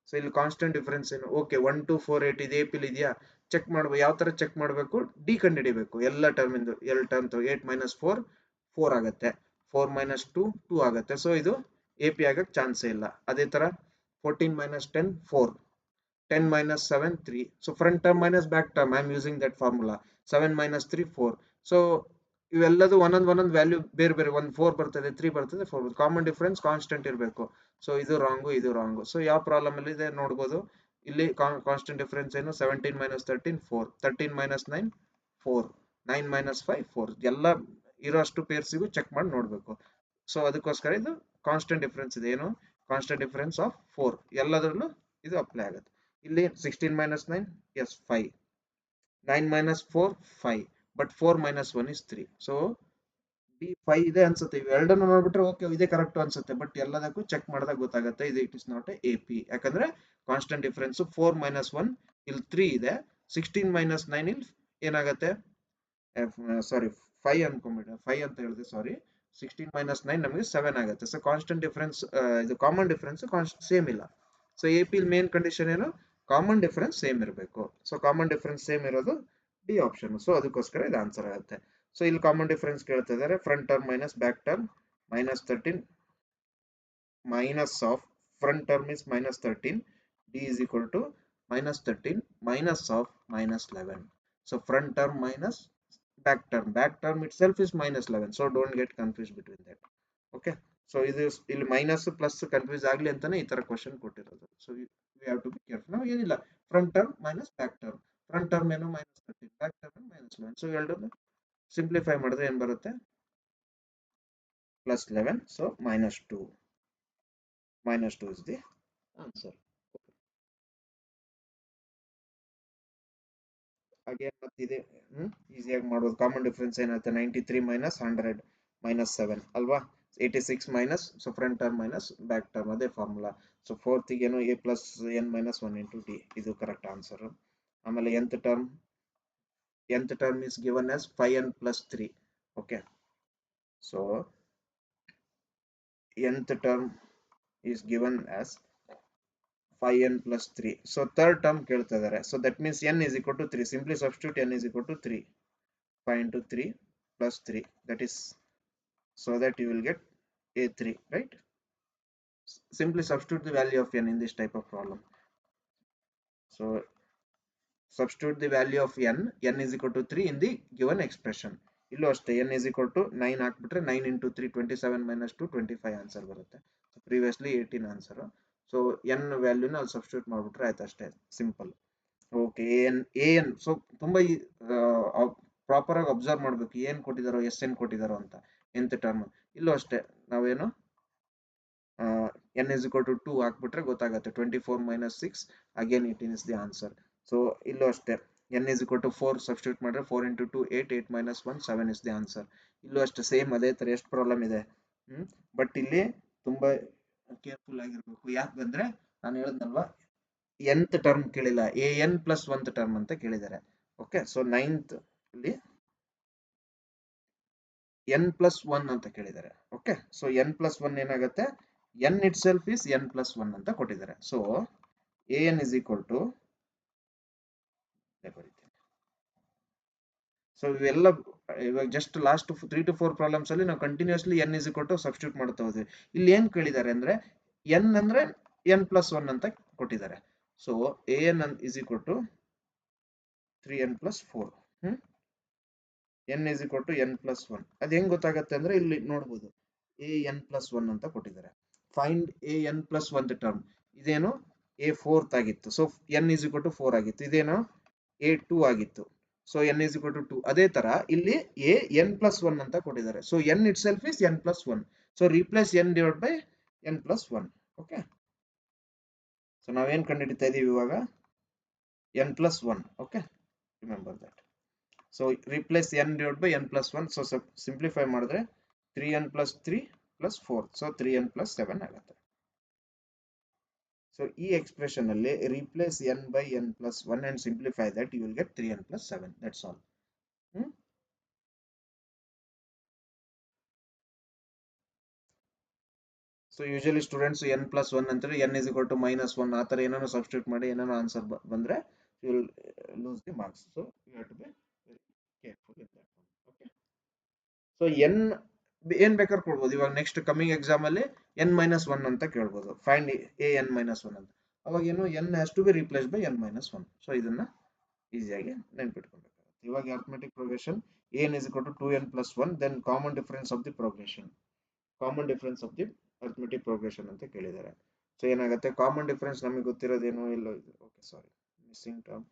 ಸೊ ಇಲ್ಲಿ ಕಾನ್ಸ್ಟೆಂಟ್ ಡಿಫರೆನ್ಸ್ ಏನು, ಓಕೆ 1 2 4 8 ಇದೆ ಎಪಿಲ್ ಇದೆಯಾ ಚೆಕ್ ಮಾಡ್ಬೇಕು. ಯಾವ ತರ ಚೆಕ್ ಮಾಡಬೇಕು, ಡಿ ಕಂಡುಹಿಡಿಬೇಕು ಎಲ್ಲ ಟರ್ಮ್ ಇಂದು. ಎರಡು ಟರ್ಮ್ 8 ಮೈನಸ್ 4 4 ಆಗುತ್ತೆ, 4 ಮೈನಸ್ 2 2 ಆಗುತ್ತೆ. ಸೊ ಇದು ಎ ಪಿ ಆಗಕ್ಕೆ ಚಾನ್ಸೇ ಇಲ್ಲ. ಅದೇ ತರ 14 minus 10 4, 10 minus 7 3. So front term minus back term, I am using that formula. 7 minus 3 4. So ಇವೆಲ್ಲದು ಒಂದೊಂದು ವ್ಯಾಲ್ಯೂ ಬೇರೆ ಬೇರೆ, ಒಂದು 4 ಬರ್ತದೆ 3 ಬರ್ತದೆ 4. ಕಾಮನ್ ಡಿಫರೆನ್ಸ್ ಕಾನ್ಸ್ಟೆಂಟ್ ಇರಬೇಕು. ಸೊ ಇದು ರಾಂಗು ಇದು ರಾಂಗು. ಸೊ ಯಾವ ಪ್ರಾಬ್ಲಮ್ ಅಲ್ಲಿ ಇದೆ ನೋಡ್ಬೋದು. ಇಲ್ಲಿ ಕಾನ್ಸ್ಟೆಂಟ್ ಡಿಫರೆನ್ಸ್ ಏನು, 17 ಮೈನಸ್ 13 4, 13 ಮೈನಸ್ 9 4, 9 ಮೈನಸ್ 5 4. ಎಲ್ಲ ಇರೋಷ್ಟು ಪೇರ್ಸಿಗೂ ಚೆಕ್ ಮಾಡಿ ನೋಡ್ಬೇಕು. ಸೊ ಅದಕ್ಕೋಸ್ಕರ ಇದು ಕಾನ್ಸ್ಟೆಂಟ್ ಡಿಫರೆನ್ಸ್ ಇದೆ. ಏನು, ಕಾನ್ಸ್ಟೆಂಟ್ ಡಿಫರೆನ್ಸ್ ಆಫ್ 4 ಎಲ್ಲದರಲ್ಲೂ ಇದು ಅಪ್ಲೈ ಆಗುತ್ತೆ. ಇಲ್ಲಿ 16 minus 9, yes 5, 9 minus 4 5, but 4 minus 1 is 3. So D 5 ಇದೆ ಅನ್ಸುತ್ತೆ. ಇವೆರಡನ್ನು ನೋಡ್ಬಿಟ್ರೆ ಓಕೆ ಇದೇ ಕರೆಕ್ಟ್ ಅನ್ಸುತ್ತೆ, ಬಟ್ ಎಲ್ಲದಕ್ಕೂ ಚೆಕ್ ಮಾಡಿದಾಗ ಗೊತ್ತಾಗುತ್ತೆ ಇದು it is not A P. ಯಾಕಂದ್ರೆ ಕಾನ್ಸ್ಟೆಂಟ್ ಡಿಫರೆನ್ಸ್ 4 minus 1 ಇಲ್ಲಿ 3 ಇದೆ, 16 minus 9 ಇಲ್ಲಿ ಏನಾಗುತ್ತೆ, ಸಾರಿ 5 ಅನ್ಕೊಂಡ್ಬಿಟ್ಟೆ, 5 ಅಂತ ಹೇಳಿದೆ ಸಾರಿ. 16 minus 9 ನಮಗೆ 7 ಆಗುತ್ತೆ. ಸೊ ಕಾನ್ಸ್ಟೆಂಟ್ ಡಿಫರೆನ್ಸ್ ಇದು ಕಾಮನ್ ಡಿಫರೆನ್ಸ್ ಸೇಮ್ ಇಲ್ಲ. So A P main condition ಏನು, ಕಾಮನ್ ಡಿಫರೆನ್ಸ್ ಸೇಮ್ ಇರಬೇಕು. ಸೊ ಕಾಮನ್ ಡಿಫರೆನ್ಸ್ ಸೇಮ್ ಇರೋದು ಡಿ ಆಪ್ಷನ್. ಸೊ ಅದಕ್ಕೋಸ್ಕರ ಇದು ಆನ್ಸರ್ ಆಗುತ್ತೆ. ಸೊ ಇಲ್ಲಿ ಕಾಮನ್ ಡಿಫರೆನ್ಸ್ ಕೇಳ್ತಾ ಇದ್ದಾರೆ, front term minus back term minus 13 minus of front term is minus 13, D is equal to minus 13 minus of minus 11. So front term minus back term. Back term itself is minus 11. So don't get confused between that. Okay. So ಇದು ಇಲ್ಲಿ minus plus confuse ಆಗಲಿ ಅಂತಾನೆ ಈ ತರ question ಕೊಟ್ಟಿರೋದು. So we have to be careful. ನಾವು ಏನಿಲ್ಲ front term minus back term. Front term ಏನು minus 13, back term minus 11. So ಎರಡನ್ನು ಸಿಂಪ್ಲಿಫೈ ಮಾಡಿದ್ರೆ ಏನು ಬರುತ್ತೆ? plus 11. So minus 2. Minus 2 is the answer. Again, ಈಸಿಯಾಗಿ ಮಾಡ್ಬೋದು. ಕಾಮನ್ ಡಿಫರೆನ್ಸ್ ಏನಾಗುತ್ತೆ? 93 minus 100 minus 7 ಅಲ್ವಾ? 86 minus, so front term minus back term, ಅದೇ ಫಾರ್ಮುಲಾ. ಸೊ ಫೋರ್ತ್ ಏನು a plus n minus 1 into d, ಇದು ಕರೆಕ್ಟ್ ಆನ್ಸರ್. ಆಮೇಲೆ nth term is given as 5n plus 3. Okay, so nth term is given as 5n plus 3. So third term ಕೇಳ್ತಾ ಇದ್ದಾರೆ. So that means n is equal to 3. Simply substitute n is equal to 3. 5 into 3 plus 3. That is, so that you will get a3, right? Simply substitute the value of n in this type of problem. So substitute the value of n is equal to 3 in the given expression. ಇಲ್ಲೂ ಅಷ್ಟೇ, n is equal to 9 ಹಾಕ್ಬಿಟ್ರೆ 9 into 3 27 minus 2 25 answer ಬರುತ್ತೆ. So previously 18 answer. So n ವ್ಯಾಲ್ಯೂನ ಅಲ್ಲಿ substitute ಮಾಡ್ಬಿಟ್ರೆ ಆಯ್ತು, ಅಷ್ಟೇ, simple. Okay, N so ತುಂಬಾ proper ಆಗಿ ಅಬ್ಸರ್ವ್ ಮಾಡ್ಬೇಕು, ಏನ್ ಕೊಟ್ಟಿದಾರೋ ಎಸ್ ಎನ್ ಕೊಟ್ಟಿದಾರೋ ಅಂತ. ಎಂತ ಟರ್ಮ್ ಇಲ್ಲೂ ಅಷ್ಟೇ, ನಾವೇನು n is equal to 2 ಹಾಕ್ಬಿಟ್ರೆ ಗೊತ್ತಾಗುತ್ತೆ. 24 minus 6 again 18 is the answer. So ಇಲ್ಲೂ ಅಷ್ಟೇ, n is equal to 4 substitute ಮಾಡಿದ್ರೆ 4 into 2 8, 8 minus 1 7 is the answer. ಇಲ್ಲೂ ಅಷ್ಟೇ ಸೇಮ್ ಅದೇ ತರ ಎಷ್ಟು ಪ್ರಾಬ್ಲಮ್ ಇದೆ. ಬಟ್ ಇಲ್ಲಿ ತುಂಬಾ ಕೇರ್ಫುಲ್ ಆಗಿರ್ಬೇಕು. ಯಾಕಂದ್ರೆ ನಾನು ಹೇಳದ್ನಲ್ವಾ, nth ಟರ್ಮ್ ಕೇಳಿಲ್ಲ, an plus 1th ಟರ್ಮ್ ಅಂತ ಕೇಳಿದ್ದಾರೆ. ಓಕೆ, ಸೊ 9th ಅಲ್ಲಿ n plus 1 ಅಂತ ಕೇಳಿದ್ದಾರೆ. ಓಕೆ, ಸೊ n plus 1 ಏನಾಗುತ್ತೆ? n itself is n plus 1 ಅಂತ ಕೊಟ್ಟಿದ್ದಾರೆ. So an is equal to, so ಇವೆಲ್ಲ ಇವಾಗ ಜಸ್ಟ್ ಲಾಸ್ಟ್ 3 to 4 ಪ್ರಾಬ್ಲಮ್ಸ್ ಅಲ್ಲಿ ನಾವು continuously n is equal to substitute ಮಾಡ್ತಾ ಹೋದ್ವಿ. ಇಲ್ಲಿ ಏನ್ ಕೇಳಿದ್ದಾರೆ ಅಂದ್ರೆ n ಅಂದ್ರೆ n plus 1 ಅಂತ ಕೊಟ್ಟಿದ್ದಾರೆ. So an is equal to 3n plus 4. n is equal to n plus 1. ಅದು ಹೆಂಗ್ ಗೊತ್ತಾಗತ್ತೆ ಅಂದ್ರೆ ಇಲ್ಲಿ ನೋಡ್ಬೋದು, an plus 1 ಅಂತ ಕೊಟ್ಟಿದ್ದಾರೆ. Find an plus 1th term. ಇದೇನು a4th ಆಗಿತ್ತು, so n is equal to 4 ಆಗಿತ್ತು. ಇದೇನು a2 ಆಗಿತ್ತು, so n is equal to 2. ಅದೇ ತರ ಇಲ್ಲಿ n plus 1 ಅಂತ ಕೊಟ್ಟಿದ್ದಾರೆ. So n itself is n plus 1. So replace n divided by n plus 1. Okay, so ನಾವೇನ್ ಕಂಡುಹಿಡಿತಾ ಇದೀವಿ ಇವಾಗ? n plus 1. Okay, remember that. So replace n divided by n plus 1. So simplify ಮಾಡಿದ್ರೆ 3n plus 3 plus 4. So 3n plus 7 ಆಗುತ್ತೆ. So ಈ expression ಅಲ್ಲಿ replace n by n plus 1 and simplify that, you will get 3n plus 7. That's all. So usually students n plus 1 ಅಂತಾರೆ, n is equal to minus 1 ಆ ತರ ಏನಾದ್ರು substitute ಮಾಡಿ ಏನಾದ್ರು answer ಬಂದ್ರೆ you will lose the marks. So you have to be very careful in that one. Okay, so n ಏನ್ ಬೇಕಾದ್ರೂ ಕೊಡ್ಬೋದು. ಇವಾಗ ನೆಕ್ಸ್ಟ್ ಕಮಿಂಗ್ ಎಕ್ಸಾಮ್ ಅಲ್ಲಿ n minus 1 ಅಂತ ಕೇಳ್ಬೋದು. ಫೈಂಡ್ an minus 1 ಅಂತ. ಅವಾಗ ಏನು n has to be replaced by n minus 1. So ಇದನ್ನ ಈಸಿಯಾಗಿ ನೆನ್ಪಿಟ್ಕೊಬೇಕಾಗುತ್ತೆ. ಇವಾಗ arithmetic progression an is equal to 2n plus 1, then common difference of the progression. Common difference of the arithmetic progression ಅಂತ ಕೇಳಿದ್ದಾರೆ. So ಏನಾಗುತ್ತೆ, common difference ನಮಗೆ ಗೊತ್ತಿರೋದೇನೋ ಇಲ್ಲೋ ಇದು. Okay, ಸಾರಿ, missing term.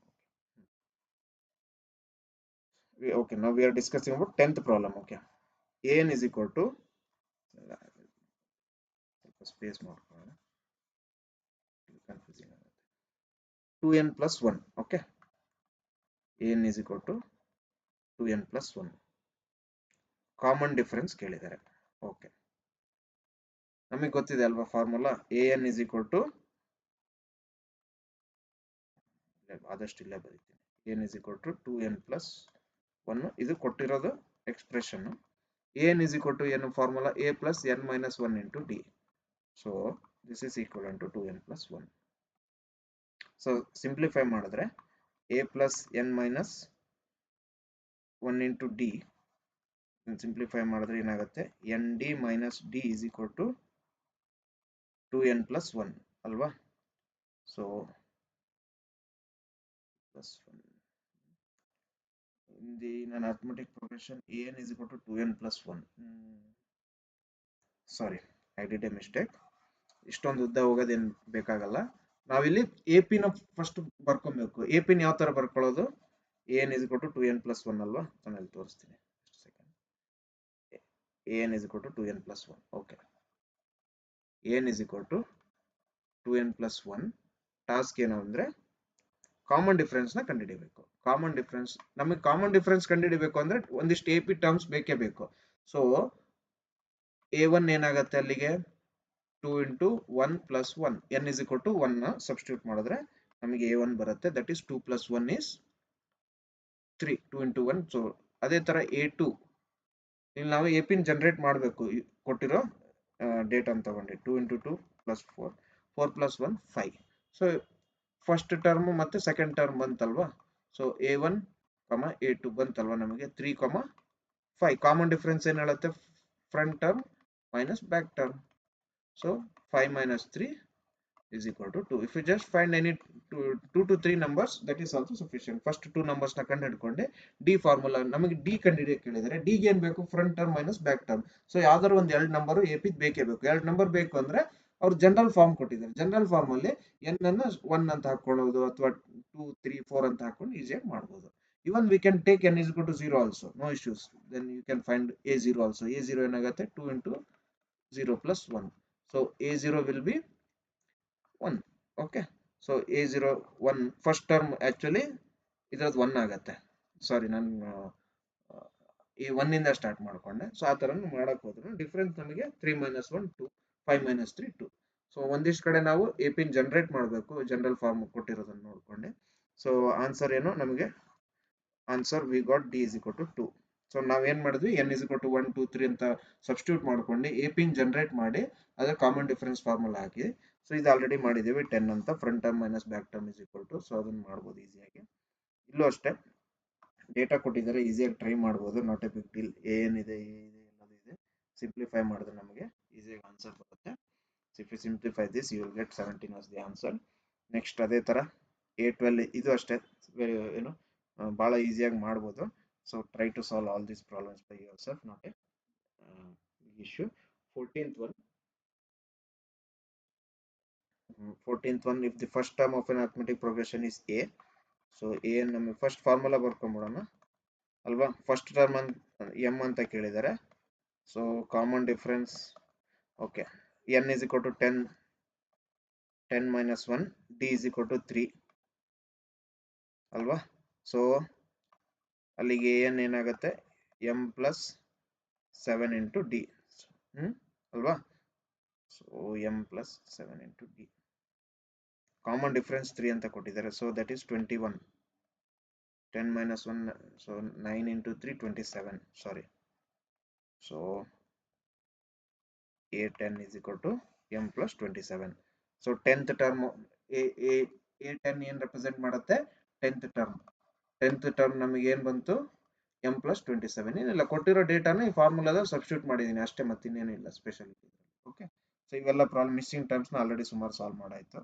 Okay, ನಾವು we are discussing about 10th problem. Okay, an is equal to, space ಮಾಡ್ಕೊಳ್ಳೋಣ, confusing ಆಗುತ್ತೆ, 2n plus 1. Okay, an is equal to 2n plus 1. Common difference ಕೇಳಿದ್ದಾರೆ. Okay, ನಮಗೆ ಗೊತ್ತಿದೆ ಅಲ್ವಾ formula, an is equal to, ಆದಷ್ಟು ಇಲ್ಲೇ ಬರೀತೀನಿ, an is equal to 2n plus 1. ಇದು ಕೊಟ್ಟಿರೋದು expression. an is equal to ಏನು formula? a plus n minus 1 into d. So this is equivalent to 2n plus 1. So simplify ಮಾಡಿದ್ರೆ a plus n minus 1 into d, simplify ಮಾಡಿದ್ರೆ ಏನಾಗುತ್ತೆ, nd minus d is equal to 2n plus 1 ಅಲ್ವಾ? So plus 1 in the arithmetic progression an is equal to 2n plus 1. Sorry, I did a mistake. ಇಷ್ಟೊಂದು ಉದ್ದ ಹೋಗೋದೇನು ಬೇಕಾಗಲ್ಲ. ನಾವಿಲ್ಲಿ A ಪಿನ first ಬರ್ಕೊಬೇಕು. A ಪಿನ ಯಾವ ತರ ಬರ್ಕೊಳ್ಳೋದು? an is equal to 2n plus 1 ಅಲ್ವಾ? ನಾನು ಇಲ್ಲಿ ತೋರಿಸ್ತೀನಿ. an is equal to 2n plus 1. Okay, an is equal to 2n plus 1. Task ಏನು ಅಂದ್ರೆ ಕಾಮನ್ ಡಿಫರೆನ್ಸ್ ನ ಕಂಡುಹಿಡಿಯಬೇಕು. ಕಾಮನ್ ಡಿಫರೆನ್ಸ್, ನಮಗೆ ಕಾಮನ್ ಡಿಫರೆನ್ಸ್ ಕಂಡುಹಿಡಿಯಬೇಕು ಅಂದ್ರೆ ಒಂದಿಷ್ಟು ಎ ಪಿ ಟರ್ಮ್ಸ್ ಬೇಕೇ ಬೇಕು. ಸೊ a1 ಏನಾಗುತ್ತೆ ಅಲ್ಲಿಗೆ 2 into 1 plus 1, n is equal to 1 ನ ಸಬ್ಸ್ಟಿಟ್ಯೂಟ್ ಮಾಡಿದ್ರೆ ನಮಗೆ a1 ಬರುತ್ತೆ. That is 2 plus 1 is 3. 2 into 1. So ಅದೇ ತರ a2 ಇಲ್ಲಿ ನಾವು ಎ ಪಿನ್ ಜನರೇಟ್ ಮಾಡಬೇಕು. ಕೊಟ್ಟಿರೋ ಡೇಟಾ ತಗೊಂಡು 2 into 2 plus 4, 4 plus 1 5. So first term ಮತ್ತೆ ಸೆಕೆಂಡ್ ಟರ್ಮ್ ಬಂತಲ್ವಾ? ಸೊ a1 a2 ಬಂತಲ್ವಾ? ನಮಗೆ 3, 5. ಕಾಮನ್ ಡಿಫರೆನ್ಸ್ ಏನ್ ಹೇಳುತ್ತೆ? Front term minus back term. So 5 minus 3 is equal to 2. If you just find any 2 to 3 numbers, that is also sufficient. First 2 numbers na ಕಂಡು ಹಿಡ್ಕೊಂಡೆ D formula ನಮಗೆ D ಕಂಡುಹಿಡಿಯಕ್ಕೆ ಹೇಳಿದರೆ ಡಿಗೆ ಏನು ಬೇಕು? Front term minus back term. So ಯಾವ್ದಾದ್ರು ಒಂದು ಎರಡು number A P ಬೇಕೇ ಬೇಕು. ಎರಡು ನಂಬರ್ ಬೇಕು ಅಂದ್ರೆ ಅವ್ರು ಜನರಲ್ ಫಾರ್ಮ್ ಕೊಟ್ಟಿದ್ದಾರೆ. ಜನರಲ್ ಫಾರ್ಮ್ ಅಲ್ಲಿ ಎನ್ ಅನ್ನು 1 ಅಂತ ಹಾಕೊಳ್ಳೋದು ಅಥವಾ 2, 3, 4 ಅಂತ ಹಾಕೊಂಡು ಈಸಿಯಾಗಿ ಮಾಡಬಹುದು. Even we can take n is equal to 0 also, no issues. Then you can find a0 also. a0 ಏನಾಗುತ್ತೆ? 2 into 0 plus 1. So a0 will be 1. Okay, so a0 1 first term actually ಇದ್ರದ್ದು 1 ಆಗುತ್ತೆ. ಸಾರಿ, ನಾನು ಈ 1 ಇಂದ ಸ್ಟಾರ್ಟ್ ಮಾಡ್ಕೊಂಡೆ. So ಆ ತರ ಮಾಡಕ್ ಹೋದ್ರೆ ಡಿಫರೆನ್ಸ್ ನಮಗೆ 3 minus 1 2, 5 minus 3 2. ಸೊ ಒಂದಿಷ್ಟು ಕಡೆ ನಾವು ಎ ಪಿನ್ ಜನರೇಟ್ ಮಾಡಬೇಕು ಜನರಲ್ ಫಾರ್ಮ್ ಕೊಟ್ಟಿರೋದನ್ನ ನೋಡ್ಕೊಂಡೆ. ಸೊ ಆನ್ಸರ್ ಏನು ನಮಗೆ? Answer we got d is equal to 2. So ನಾವೇನ್ ಮಾಡಿದ್ವಿ? n is equal to 1, 2, 3 ಅಂತ ಸಬ್ಸ್ಟಿಟ್ಯೂಟ್ ಮಾಡ್ಕೊಂಡು ಎ ಪಿನ್ ಜನರೇಟ್ ಮಾಡಿ ಅದ್ರ ಕಾಮನ್ ಡಿಫರೆನ್ಸ್ ಫಾರ್ಮುಲಾ ಹಾಕಿ. ಸೊ ಇದು ಆಲ್ರೆಡಿ ಮಾಡಿದ್ದೀವಿ 10 ಅಂತ. Front term minus back term is equal to. So ಅದನ್ನ ಮಾಡ್ಬೋದು ಈಸಿಯಾಗಿ. ಇಲ್ಲೂ ಅಷ್ಟೇ ಡೇಟಾ ಕೊಟ್ಟಿದ್ದಾರೆ, ಈಸಿಯಾಗಿ ಟ್ರೈ ಮಾಡ್ಬೋದು. Not a big deal. ಏನಿದೆ ಎಲ್ಲದು ಇದೆ, ಸಿಂಪ್ಲಿಫೈ ಮಾಡಿದ್ರೆ ನಮಗೆ ಈಸಿಯಾಗಿ ಆನ್ಸರ್ ಬರುತ್ತೆ. If you simplify this you will get 17 as the answer. Next ಅದೇ ತರ a12 ಇದು ಅಷ್ಟೇ ಏನು ಬಹಳ ಈಸಿಯಾಗಿ ಮಾಡ್ಬೋದು. So try to solve all these problems by yourself, not a issue. 14th one, if the first term of an arithmetic progression is a, so a ನಮಗೆ first formula ಬರ್ಕೊಂಡ್ಬಿಡೋಣ ಅಲ್ವಾ? ಫಸ್ಟ್ ಟರ್ಮ್ m ಅಂತ ಕೇಳಿದ್ದಾರೆ. So common difference, okay, n is equal to 10 minus 1, d is equal to 3 ಅಲ್ವಾ? So ಅಲ್ಲಿಗೆ n ಏನಾಗುತ್ತೆ? m plus 7 into d ಅಲ್ವಾ? So m plus 7 into d. Common difference 3 ಅಂತ ಕೊಟ್ಟಿದ್ದಾರೆ. So that is 21. 10 minus 1, so 9 into 3 27. Sorry. So a10 is equal to m plus 27. So 10th term a10 ಏನು represent ಮಾಡುತ್ತೆ? 10th term. 10th term ನಮಗೆ ಏನು ಬಂತು? m plus 27. ಏನಿಲ್ಲ, ಕೊಟ್ಟಿರೋ ಡೇಟಾನ ಈ ಫಾರ್ಮುಲಾದ ಸಬ್ಸ್ಟಿಟ್ಯೂಟ್ ಮಾಡಿದ್ದೀನಿ ಅಷ್ಟೇ, ಮತ್ತೆ ಇನ್ನೇನಿಲ್ಲ ಸ್ಪೆಷಲ್. ಓಕೆ, ಸೊ ಇವೆಲ್ಲ ಪ್ರಾಬ್ಲಮ್ ಮಿಸ್ಸಿಂಗ್ ಟರ್ಮ್ಸ್ನ ಆಲ್ರೆಡಿ ಸುಮಾರು ಸಾಲ್ವ್ ಮಾಡಾಯ್ತು.